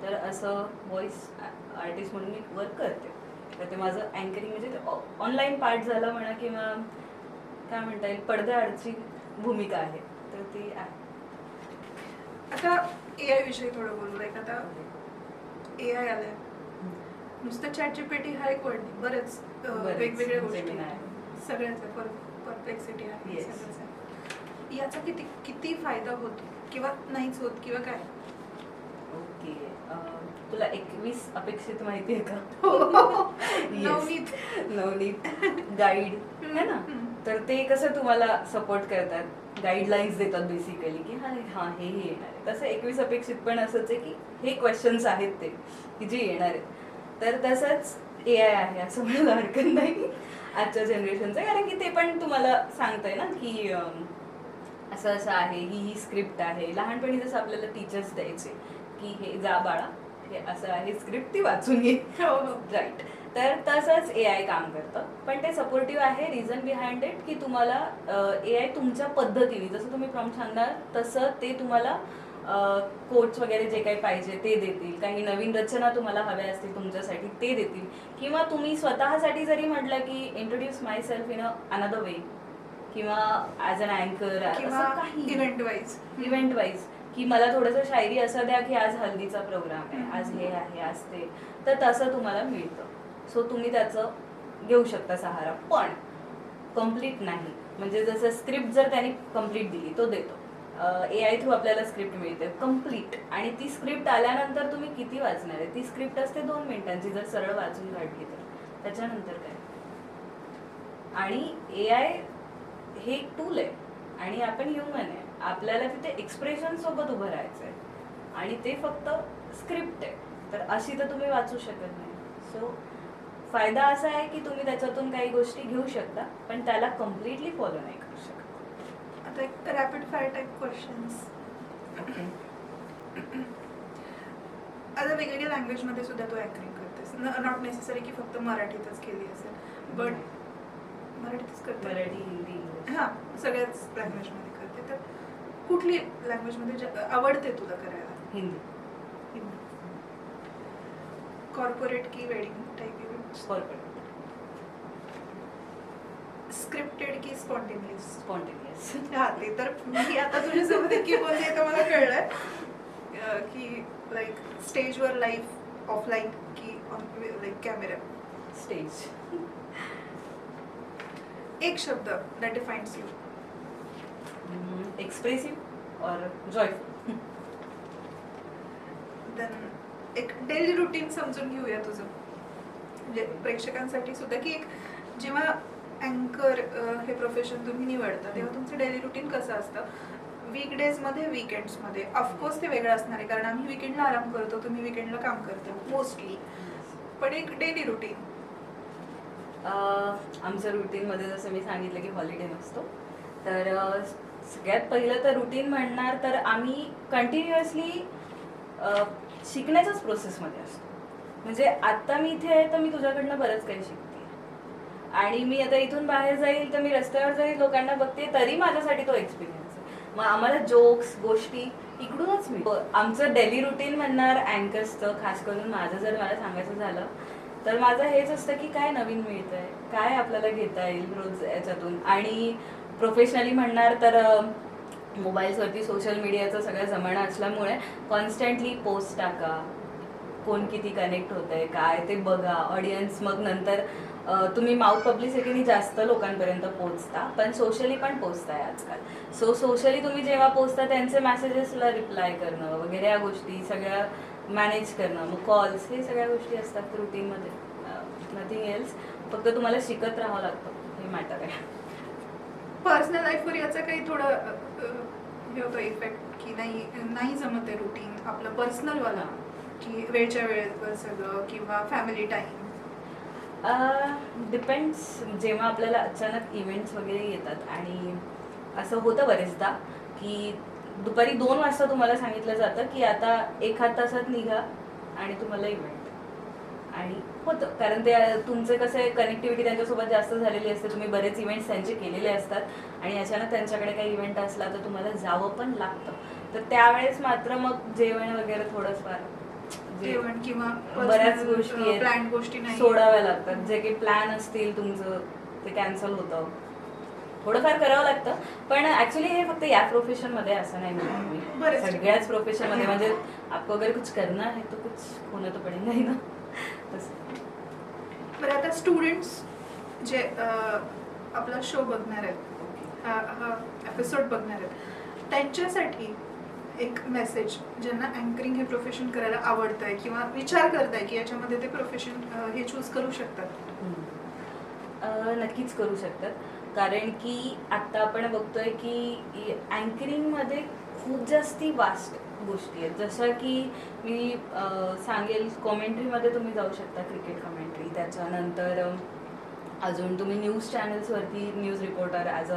तर असं व्हॉइस आर्टिस्ट म्हणून मी वर्क करते. तर ते माझं अँकरिंग म्हणजे ऑनलाईन पार्ट झालं म्हणा किंवा काय म्हणता येईल पडद्याआडची भूमिका आहे, तर ती आहे. आता AI विषयी थोडं बोलू. लाईक आता AI आलंय, नुसतं ChatGPT हा एक वर्ड नाही, बरेच वेगवेगळ्या गोष्टी सगळ्याच परप्लेक्सिटी आहे, सगळंच आहे. याचा किती फायदा होतो किंवा नाहीच होत किंवा काय? ओके, तुला 21 अपेक्षित माहिती आहे का? नवनीत गाईड है ना, तर ते कसं तुम्हाला सपोर्ट करतात, गाईडलाईन्स देतात बेसिकली की हां हे येणार आहे. तसं 21 अपेक्षित पण असंच आहे की हे क्वेश्चन्स आहेत ते की जे येणार आहेत. तर तसंच AI आहे असं म्हणायला हरकत नाही आजच्या जनरेशनचं, कारण की ते पण तुम्हाला सांगतंय ना की असं असं आहे, ही स्क्रिप्ट आहे. लहानपणी जसं आपल्याला टीचर्स द्यायचे की हे जा बाळा, हे असं आहे स्क्रिप्ट, ती वाचून घे. राईट. तर तसंच AI काम करतं, पण ते सपोर्टिव्ह आहे. रिझन बिहाइंड इट की तुम्हाला AI तुमच्या पद्धतीने जसं तुम्ही प्रॉम्प्ट सांगणार तसं ते तुम्हाला कोट्स वगैरे जे काही पाहिजे ते देतील. काही नवीन रचना तुम्हाला हव्या असतील तुमच्यासाठी ते देतील, किंवा तुम्ही स्वतःसाठी जरी म्हटलं की introduce my self in another way किंवा ॲज अन अँकर किंवा इव्हेंट वाईज की मला थोडंसं शायरी असं द्या की आज हल्दीचा प्रोग्राम आहे, आज हे आहे, आज ते, तर तसं तुम्हाला मिळतं. सो तुम्ही त्याचं घेऊ शकता सहारा, पण कम्प्लीट नाही. म्हणजे जसं स्क्रिप्ट जर त्यांनी कम्प्लीट दिली तो देतो, AI थ्रू आपल्याला स्क्रिप्ट मिळते कम्प्लीट, आणि ती स्क्रिप्ट आल्यानंतर तुम्ही किती वाचणार आहे? ती स्क्रिप्ट असते 2 मिनिटांची जर सरळ वाचून काढली तर, त्याच्यानंतर काय? आणि AI हे एक टूल आहे आणि आपण ह्युमन आहे, आपल्याला तिथे एक्सप्रेशन सोबत उभं राहायचं आहे आणि ते फक्त स्क्रिप्ट आहे, तर अशी तर तुम्ही वाचू शकत नाही. सो फायदा असा आहे की तुम्ही त्याच्यातून काही गोष्टी घेऊ शकता, पण त्याला कम्प्लिटली फॉलो नाही करू शकत. आता एक rapid fire type questions. Okay. आता वेगवेगळ्या लँग्वेजमध्ये सुद्धा तू अँकरिंग करतेस, नॉट नेसेसरी की फक्त मराठीतच केली असेल, बट मराठीतच करते. मराठी, हिंदी, इंग्लिश. हां, सगळ्याच लँग्वेजमध्ये करते. तर कुठली लँग्वेजमध्ये आवडते तुला करायला? हिंदी. कॉर्पोरेट की wedding type events? Corporate. Scripted की स्पॉन्टेनियस? स्पॉन्टेनियस. हा, ते तर मी आता तुझ्यासोबत इतकी बोलते तर मला कळलंय की लाईक स्टेजवर लाईव्ह ऑफलाईन की लाईक कॅमेरा? स्टेज. एक शब्द दॅट डिफाइन्स यू. एक्सप्रेसिव्ह और जॉयफुल. देन एक डेली रुटीन समजून घेऊया तुझं, म्हणजे प्रेक्षकांसाठी सुद्धा, की एक जेव्हा अँकर हे प्रोफेशन तुम्ही निवडता तेव्हा तुमचं डेली रुटीन कसं असतं? वीकडेजमध्ये, वीकेंड्समध्ये ऑफकोर्स ते वेगळं असणार आहे, कारण आम्ही वीकेंडला आराम करतो, तुम्ही वीकेंडला काम करता मोस्टली, पण एक डेली रुटीन. आमच्या रुटीनमध्ये जसं मी सांगितलं की हॉलिडे नसतो, तर सगळ्यात पहिलं तर रुटीन म्हणणार तर आम्ही कंटिन्युअसली शिकण्याच्याच प्रोसेसमध्ये असतो. म्हणजे आत्ता मी इथे आहे तर मी तुझ्याकडनं बरंच काही शिकते, आणि मी आता इथून बाहेर जाईल तर मी रस्त्यावर जाईल, लोकांना बघते, तरी माझ्यासाठी तो एक्सपिरियन्स आहे. मग आम्हाला जोक्स, गोष्टी इकडूनच मी. आमचं डेली रुटीन म्हणणार अँकर्सचं, खास करून माझं जर मला सांगायचं झालं तर माझं हेच असतं की काय नवीन मिळतंय, काय आपल्याला घेता येईल रोज याच्यातून. आणि प्रोफेशनली म्हणणार तर मोबाईल्सवरती सोशल मीडियाचा सगळा जमाना असल्यामुळे कॉन्स्टंटली पोस्ट टाका, कोण किती कनेक्ट होतंय काय ते बघा, ऑडियन्स. मग नंतर तुम्ही माउथ पब्लिसिटीने जास्त लोकांपर्यंत पोहोचता, पण सोशली पण पोहोचताय आजकाल. सो सोशली तुम्ही जेव्हा पोहोचता त्यांचे मेसेजेसला रिप्लाय करणं वगैरे, या गोष्टी सगळ्या मॅनेज करणं, मग कॉल्स, हे सगळ्या गोष्टी असतात रुटीनमध्ये. Nothing else. फक्त तुम्हाला शिकत राहावं लागतं, हे मॅटर आहे. पर्सनल लाईफवर याचा काही थोडं हे होतं इफेक्ट की नाही जमत आहे रुटीन आपलं पर्सनलवाला, की वेळच्या वेळेवर सगळं, किंवा फॅमिली टाईम? डिपेंड्स. जेव्हा आपल्याला अचानक इव्हेंट्स वगैरे येतात, आणि असं होतं बरेचदा की दुपारी 2 वाजता तुम्हाला सांगितलं जातं की आता 1 तासात निघा आणि तुम्हाला इव्हेंट, आणि होतं, कारण ते तुमचं कसं आहे, कनेक्टिव्हिटी त्यांच्यासोबत जास्त झालेली असते, तुम्ही बरेच इव्हेंट्स त्यांचे केलेले असतात, आणि अचानक त्यांच्याकडे काही इव्हेंट असला तर तुम्हाला जावं पण लागतं. तर त्यावेळेस मात्र मग जेवण वगैरे थोडंफार, जेवण किंवा बऱ्याच गोष्टी प्लॅन गोष्टी नाही सोडाव्या लागतात. जे काही प्लॅन असतील तुमचं ते कॅन्सल होतं, थोडंफार करावं लागतं. पण ऍक्च्युली हे फक्त या प्रोफेशनमध्ये असं नाही म्हणत मी, सगळ्याच प्रोफेशनमध्ये. म्हणजे आपको अगर कुछ करना है तो कुछ होना तो पडेगा ही ना, तसं. बरं, आता स्टुडंट्स जे आपला शो बघणार आहेत, हा एपिसोड बघणार आहेत, त्यांच्यासाठी एक मेसेज, ज्यांना अँकरिंग हे प्रोफेशन करायला आवडतंय किंवा विचार करताय की याच्यामध्ये ते प्रोफेशन हे चूज करू शकतात? नक्कीच करू शकतात, कारण की आत्ता आपण बघतोय की अँकरिंगमध्ये खूप जास्ती वास्ट गोष्टी आहेत. जसं की मी सांगेल, कॉमेंट्रीमध्ये तुम्ही जाऊ शकता, क्रिकेट कॉमेंट्री, त्याच्यानंतर अजून तुम्ही न्यूज चॅनल्सवरती न्यूज रिपोर्टर ॲज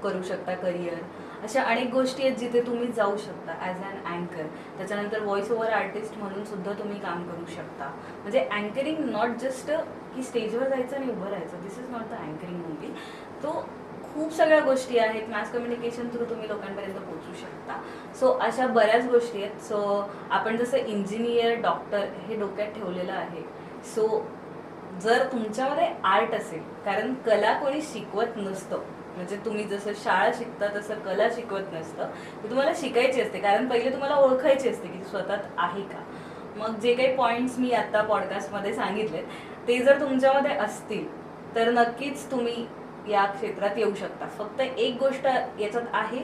करू शकता करिअर. अशा अनेक गोष्टी आहेत जिथे तुम्ही जाऊ शकता ॲज अॅन अँकर. त्याच्यानंतर व्हॉइस ओव्हर आर्टिस्ट म्हणून सुद्धा तुम्ही काम करू शकता. म्हणजे अँकरिंग नॉट जस्ट की स्टेजवर जायचं आणि उभं राहायचं, this is not the anchoring only. तो खूप सगळ्या गोष्टी आहेत. मास कम्युनिकेशन थ्रू तुम्ही लोकांपर्यंत पोहोचू शकता. सो अशा बऱ्याच गोष्टी आहेत. सो आपण जसं इंजिनियर, डॉक्टर हे डोक्यात ठेवलेलं आहे. सो जर तुमच्यामध्ये आर्ट असेल, कारण कला कोणी शिकवत नसतं, म्हणजे तुम्ही जसं शाळा शिकता तसं कला शिकवत नसतं, ती तुम्हाला शिकायची असते. कारण पहिले तुम्हाला ओळखायची असते की स्वतःत आहे का. मग जे काही पॉईंट्स मी आता पॉडकास्टमध्ये सांगितले ते जर तुमच्यामध्ये असतील तर नक्कीच तुम्ही या क्षेत्रात येऊ शकता. फक्त एक गोष्ट याच्यात आहे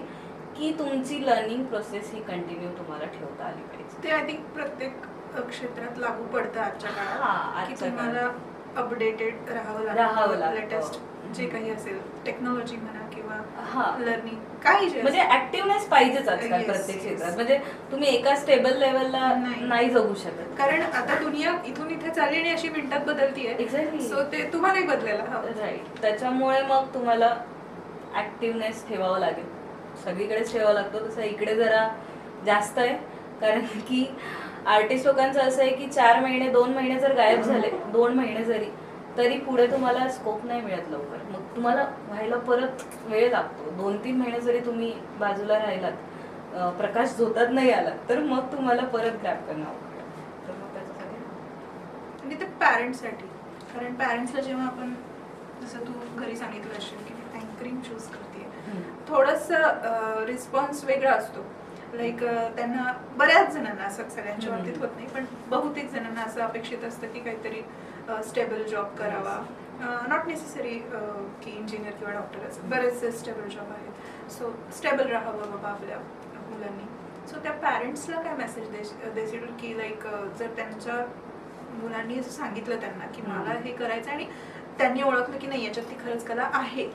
की तुमची लर्निंग प्रोसेस ही कंटिन्यू तुम्हाला ठेवता आली पाहिजे. ते आय थिंक प्रत्येक क्षेत्रात लागू पडतं आजच्या हा, काळात, की आजच्या तुम्हाला अपडेटेड राहावं लागतं. लेटेस्ट जे काही असेल, टेक्नॉलॉजी म्हणा किंवा किंवा हा. लर्निंग काही जे म्हणजे ऍक्टिव्हनेस पाहिजेच आजकाल Yes, प्रत्येक yes. क्षेत्रात. म्हणजे तुम्ही एका स्टेबल लेवलला नाही. नाही जगू शकत. कारण आता दुनिया इथून इथे चालली आणि अशी मिनिटात बदलतीये. Exactly. सो ते तुम्हालाही बदलायला हवं. राईट. त्याच्यामुळे मग तुम्हाला ऍक्टिव्हनेस ठेवावं लागेल. सगळीकडेच ठेवावा लागतो. तसं इकडे जरा जास्त आहे, कारण की आर्टिस्ट लोकांचं असं आहे की 4 महिने 2 महिने जर गायब झाले, 2 महिने जरी, तरी पुढे तुम्हाला स्कोप नाही मिळत लवकर. मग तुम्हाला व्हायला परत वेळ लागतो. 2-3 महिने जरी तुम्ही बाजूला राहिलात, प्रकाश झोतात नाही आला, तर मग तुम्हाला परत ग्रॅप करणं अवघड आहे. तर मग त्याच्यासाठी आणि ते पॅरेंट्ससाठी, कारण पॅरेंट्सला जेव्हा आपण, जसं तू घरी सांगितलं असेल की अँकरिंग चूज करते, थोडंसं रिस्पॉन्स वेगळा असतो. लाईक त्यांना, बऱ्याच जणांना, असं सगळ्यांच्या बाबतीत होत नाही पण बहुतेक जणांना असं अपेक्षित असतं की काहीतरी स्टेबल जॉब करावा. नॉट नेसेसरी की इंजिनियर किंवा डॉक्टर असं, बरेचसे स्टेबल जॉब आहेत. सो स्टेबल राहावं बाबा आपल्या मुलांनी. सो त्या पॅरेंट्सला काय मेसेज देशील की लाईक जर त्यांच्या मुलांनी असं सांगितलं त्यांना की मला हे करायचं आणि त्यांनी ओळखलं की नाही याच्यात ती खरंच कला आहे,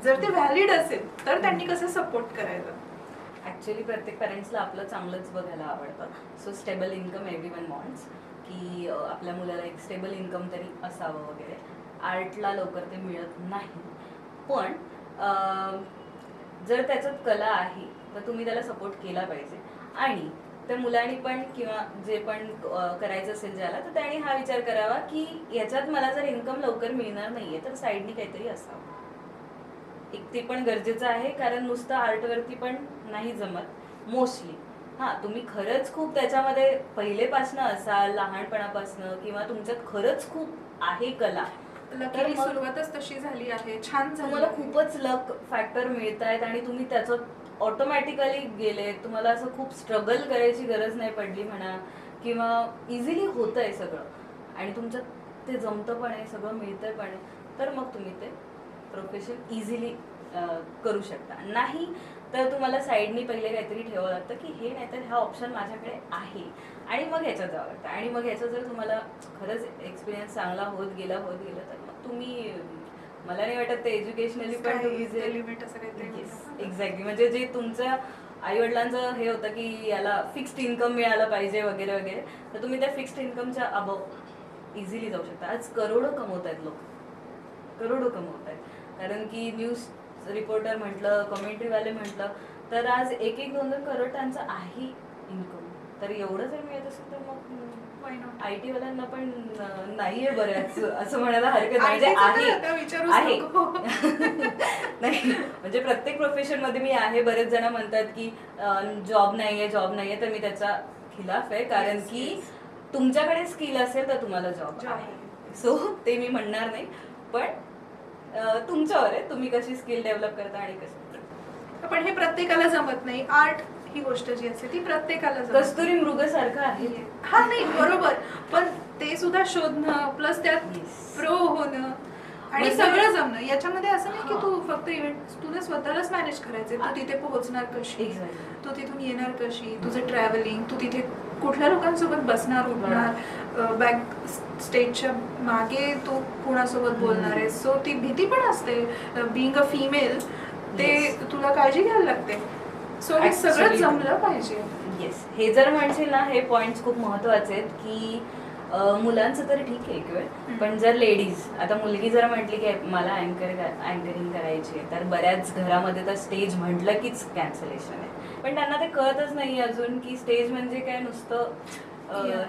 जर ते व्हॅलिड असेल तर त्यांनी कसं सपोर्ट करायचं? ॲक्च्युली प्रत्येक पॅरेंट्सला आपलं चांगलंच बघायला आवडतं. So stable income everyone wants, की आपल्या मुलाला एक स्टेबल इन्कम तरी असावं वगैरे. आर्टला लवकर ते मिळत नाही, पण जर त्याच्यात कला आहे तर तुम्ही त्याला सपोर्ट केला पाहिजे. आणि त्या मुलांनी पण किंवा जे पण करायचं असेल ज्याला, तर त्याने हा विचार करावा की याच्यात मला जर इन्कम लवकर मिळणार नाहीये तर साईडनी काहीतरी असावं. एक ते पण गरजेचं आहे, कारण नुसतं आर्टवरती पण नाही जमत मोस्टली. हां, तुम्ही खरंच खूप त्याच्यामध्ये पहिलेपासनं असाल, लहानपणापासनं, किंवा तुमच्यात खरंच खूप आहे कला, लकीली सुरुवातच तशी झाली आहे, छान झाली, तुम्हाला खूपच लक फॅक्टर मिळत आहेत आणि तुम्ही त्याच्यात ऑटोमॅटिकली गेले, तुम्हाला असं खूप स्ट्रगल करायची गरज नाही पडली म्हणा, किंवा इझिली होतं आहे सगळं आणि तुमच्यात ते जमतं पण आहे, सगळं मिळतंय पण आहे, तर मग तुम्ही ते प्रोफेशन इझिली करू शकता. नाही तर तुम्हाला साईडनी पहिले काहीतरी ठेवावं लागतं की हे नाही तर हा ऑप्शन माझ्याकडे आहे, आणि मग ह्याच्यात जावं लागतं. आणि मग ह्याचा जर तुम्हाला खरंच एक्सपिरियन्स चांगला होत गेला तर मग तुम्ही, मला नाही वाटत ते एज्युकेशनली पण तुम्ही जे लिमिट असं काहीतरी. एक्झॅक्टली, म्हणजे जे तुमच्या आईवडिलांचं हे होतं की याला फिक्स्ड इन्कम मिळालं पाहिजे वगैरे वगैरे, तर तुम्ही त्या फिक्स्ड इन्कमच्या अबव इझिली जाऊ शकता. आज करोडो कमवत आहेत लोक, करोडो कमवत आहेत. कारण की न्यूज रिपोर्टर म्हटलं, कमेंट्रीवाले म्हटलं, तर आज 1-2 करोड त्यांचं आहे इन्कम. तर एवढं जर मिळत असेल तर मग IT वाल्यांना पण नाहीये बऱ्याच असं म्हणायला हरकत नाही. म्हणजे आहे नाही, म्हणजे प्रत्येक प्रोफेशन मध्ये मी आहे. बरेच जण म्हणतात की जॉब नाहीये, तर मी त्याचा खिलाफ आहे, कारण की तुमच्याकडे स्किल असेल तर तुम्हाला जॉब आहे. सो ते मी म्हणणार नाही, पण तुमच्यावर आहे, तुम्ही कशी स्किल डेव्हलप करता आणि कसं. पण हे प्रत्येकाला जमत नाही. आर्ट ही गोष्ट जी असते ती प्रत्येकाला जमत. कस्तुरी मृग सारखं आहे. हा, नाही बरोबर, पण ते सुद्धा शोधणं प्लस त्यात प्रो होणं आणि सगळं जमणं, याच्यामध्ये असं नाही की तू फक्त इव्हेंट, तुला स्वतःलाच मॅनेज करायचंय. तू तिथे पोहोचणार कशी, तू तिथून येणार कशी, तुझं ट्रॅव्हलिंग, तू तिथे कुठल्या लोकांसोबत बसणार, उठणार, बॅक स्टेजच्या मागे तू कोणासोबत बोलणार आहे. सो ती भीती पण असते, बिईंग अ फिमेल, ते तुला काळजी घ्यायला लागते. सो हे सगळं जमलं पाहिजे. येस, हे जर म्हणशील ना, हे पॉइंट्स खूप महत्वाचे आहेत की मुलांचं तर ठीक आहे एक वेळ, पण जर लेडीज, आता मुलगी जर म्हटली की मला अँकरिंग करायची आहे, तर बऱ्याच घरामध्ये तर स्टेज म्हटलं कीच कॅन्सलेशन आहे. पण त्यांना ते कळतच नाही अजून की स्टेज म्हणजे काय नुसतं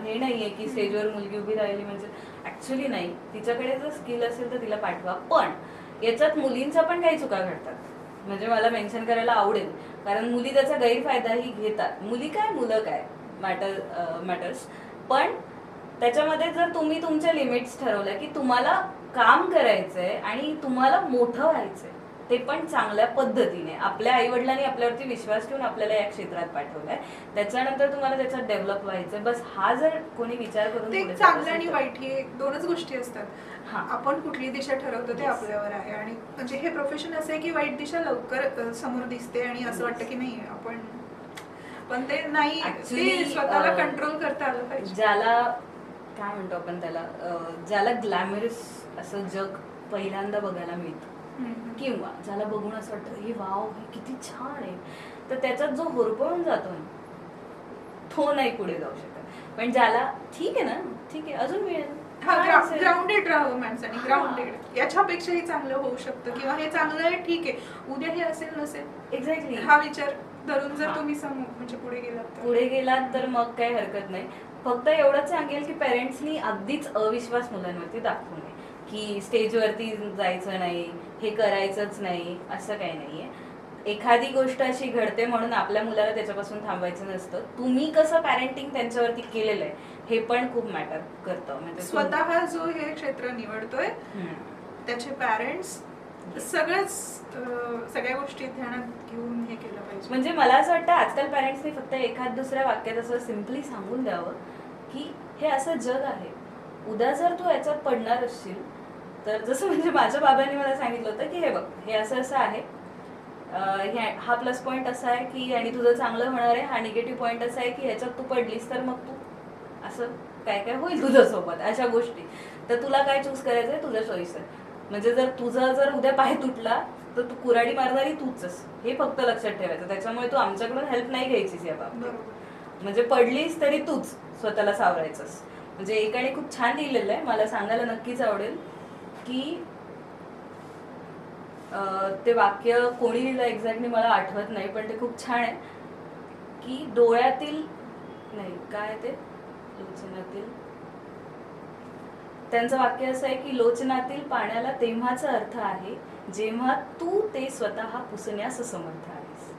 हे नाहीये की स्टेजवर मुलगी उभी राहिली म्हणजे. ऍक्च्युली नाही, तिच्याकडे जर स्किल असेल तर तिला पाठवा. पण याच्यात मुलींच्या पण काही चुका घडतात, म्हणजे मला मेन्शन करायला आवडेल, कारण मुली त्याचा गैरफायदाही घेतात. मुली काय, मुलं काय, मॅटर्स. पण त्याच्यामध्ये जर तुम्ही तुमच्या लिमिट्स ठरवल्या की तुम्हाला काम करायचंय आणि तुम्हाला मोठं व्हायचंय, ते पण चांगल्या पद्धतीने, आपल्या आईवडिलांनी आपल्यावरती विश्वास ठेवून आपल्याला या क्षेत्रात पाठवलाय, त्याच्यानंतर तुम्हाला त्याच्यात डेव्हलप व्हायचंय, बस हा जर कोणी विचार करून, ते चांगलं आणि वाईट हे दोनच गोष्टी असतात. हा, आपण कुठली दिशा ठरवतो ते आपल्यावर आहे. आणि म्हणजे हे प्रोफेशन असं आहे की वाईट दिशा लवकर समोर दिसते आणि असं वाटतं की नाही आपण, पण ते नाही, ते स्वतःला कंट्रोल करता आलं पाहिजे. ज्याला काय म्हणतो आपण त्याला, ज्याला ग्लॅमरस असं जग पहिल्यांदा बघायला मिळतं, किंवा ज्याला बघून असं वाटतं हे वाव हे किती छान आहे, तर त्याच्यात जो होरपळून जातो ना तो नाही पुढे जाऊ शकत. पण ज्याला ठीक आहे ना, ठीक आहे अजून मिळेल, ग्राउंडेड राहावं माणसाने, ग्राउंडेड याच्यापेक्षाही चांगलं होऊ शकतं, किंवा हे चांगलं आहे ठीक आहे उद्या हे असेल नसेल एक्झॅक्टली हा विचार धरून जर तुम्ही म्हणजे पुढे गेलात तर मग काही हरकत नाही. फक्त एवढंच सांगेल की पेरेंट्सनी अगदीच अविश्वास मुलांवरती दाखवू नये की स्टेजवरती जायचं नाही, हे करायचंच नाही, असं काही नाहीये. एखादी गोष्ट अशी घडते म्हणून आपल्या मुलाला त्याच्यापासून थांबायचं नसतं. तुम्ही कसं पॅरेंटिंग त्यांच्यावरती केलेलं आहे हे पण खूप मॅटर करतं. म्हणजे स्वतः जो हे क्षेत्र निवडतोय त्याचे पॅरेंट्स सगळ्या गोष्टी ध्यानात घेऊन हे केलं पाहिजे. म्हणजे मला असं वाटतं आजकाल पॅरेंट्सनी फक्त एखाद दुसऱ्या वाक्यात असं सिम्पली सांगून द्यावं की हे असं जग आहे, उद्या जर तू याच्यात पडणार असशील तर, जसं म्हणजे माझ्या बाबांनी मला सांगितलं होतं की हे बघ हे असं असं आहे, हा प्लस पॉईंट असा आहे की आणि तुझं चांगलं होणार आहे, हा निगेटिव्ह पॉईंट असा आहे की ह्याच्यात तू पडलीस तर मग तू असं काय काय होईल तुझ्यासोबत, अशा गोष्टी. तर तुला काय चूज करायचं आहे, तुझा चॉईस आहे. म्हणजे जर उद्या पाय तुटला तर तू कुऱ्हाडी मारणारी तूच, हे फक्त लक्षात ठेवायचं. त्याच्यामुळे तू आमच्याकडून हेल्प नाही घ्यायचीस या बाबतीत. म्हणजे पडलीस तरी तूच स्वतःला सावरायचंस. म्हणजे एकाने खूप छान लिहिलेलं आहे, मला सांगायला नक्कीच आवडेल की ते वाक्य कोणी लिहिलं एक्झॅक्टली मला आठवत नाही, पण ते खूप छान आहे की डोळ्यातील नाही काय ते लोचनातील, त्यांचं वाक्य असं आहे की लोचनातील पाण्याला तेव्हाचा अर्थ आहे जेव्हा तू ते स्वतः पुसण्यास समर्थ आहेस.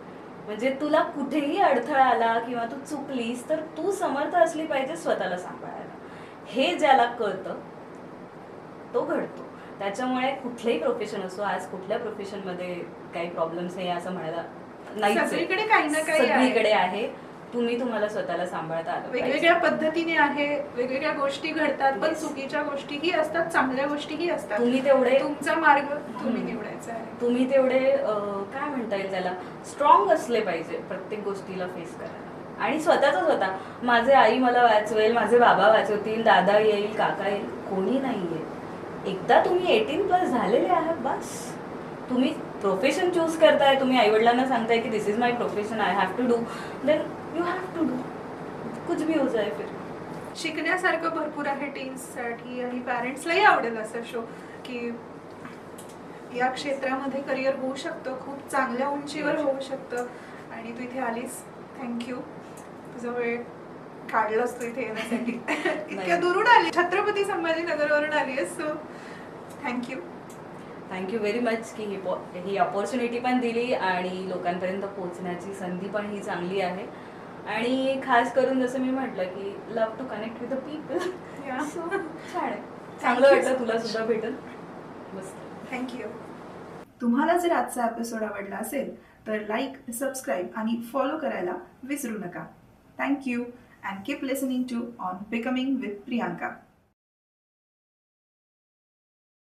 म्हणजे तुला कुठेही अडथळा आला किंवा तू चुकलीस तर तू समर्थ असली पाहिजे स्वतःला सांभाळायला. हे ज्याला कळतं तो घडतो. त्याच्यामुळे कुठलंही प्रोफेशन असो, आज कुठल्या प्रोफेशनमध्ये काही प्रॉब्लेम्स नाही असं म्हणायला नाही, सगळीकडे काही ना काही सगळीकडे आहे. तुम्ही तुम्हाला स्वतःला सांभाळता आलं पाहिजे. वेगवेगळ्या पद्धतीने आहे, वेगवेगळ्या गोष्टी घडतात, पण चुकीच्या गोष्टीही असतात, चांगल्या गोष्टीही असतात. तुम्ही तेवढे तुमचा मार्ग तुम्ही निवडायचा आहे. तुम्ही तेवढे काय म्हणता येईल त्याला, स्ट्रॉंग असले पाहिजे प्रत्येक गोष्टीला फेस करायला. आणि स्वतः माझे आई मला वाचवेल, माझे बाबा वाचवतील, दादा येईल, काका येईल, कोणी नाहीये. एकदा तुम्ही 18+ झालेले आहात बस. तुम्ही प्रोफेशन चूज करताय, तुम्ही आईवडिलांना सांगताय की this is my profession, I have to do, then you have to do. कुछ भी हो जाए फिर. शिकण्यासारखं भरपूर आहे टीन्ससाठी, आणि पॅरेंट्सलाही आवडेल असं शो की या क्षेत्रामध्ये करिअर होऊ शकतं, खूप चांगल्या उंचीवर होऊ शकतं. आणि तू इथे आलीस, थँक्यू. तुझा वेळ काढलास तू इथे येण्यासाठी. इतक्या दुरून आली, छत्रपती संभाजीनगरवरून आली आहेस, so thank you. Thank you very much की ही अपॉर्च्युनिटी पण दिली आणि लोकांपर्यंत पोहोचण्याची संधी पण ही चांगली आहे. आणि खास करून जसं मी म्हटलं की love to connect with the people. छान आहे, चांगलं वाटलं तुला सुद्धा भेटून. मस्त, थँक्यू. तुम्हाला जर आजचा एपिसोड आवडला असेल तर लाईक, सबस्क्राईब आणि फॉलो करायला विसरू नका. Thank you and keep listening to on becoming with Priyanka.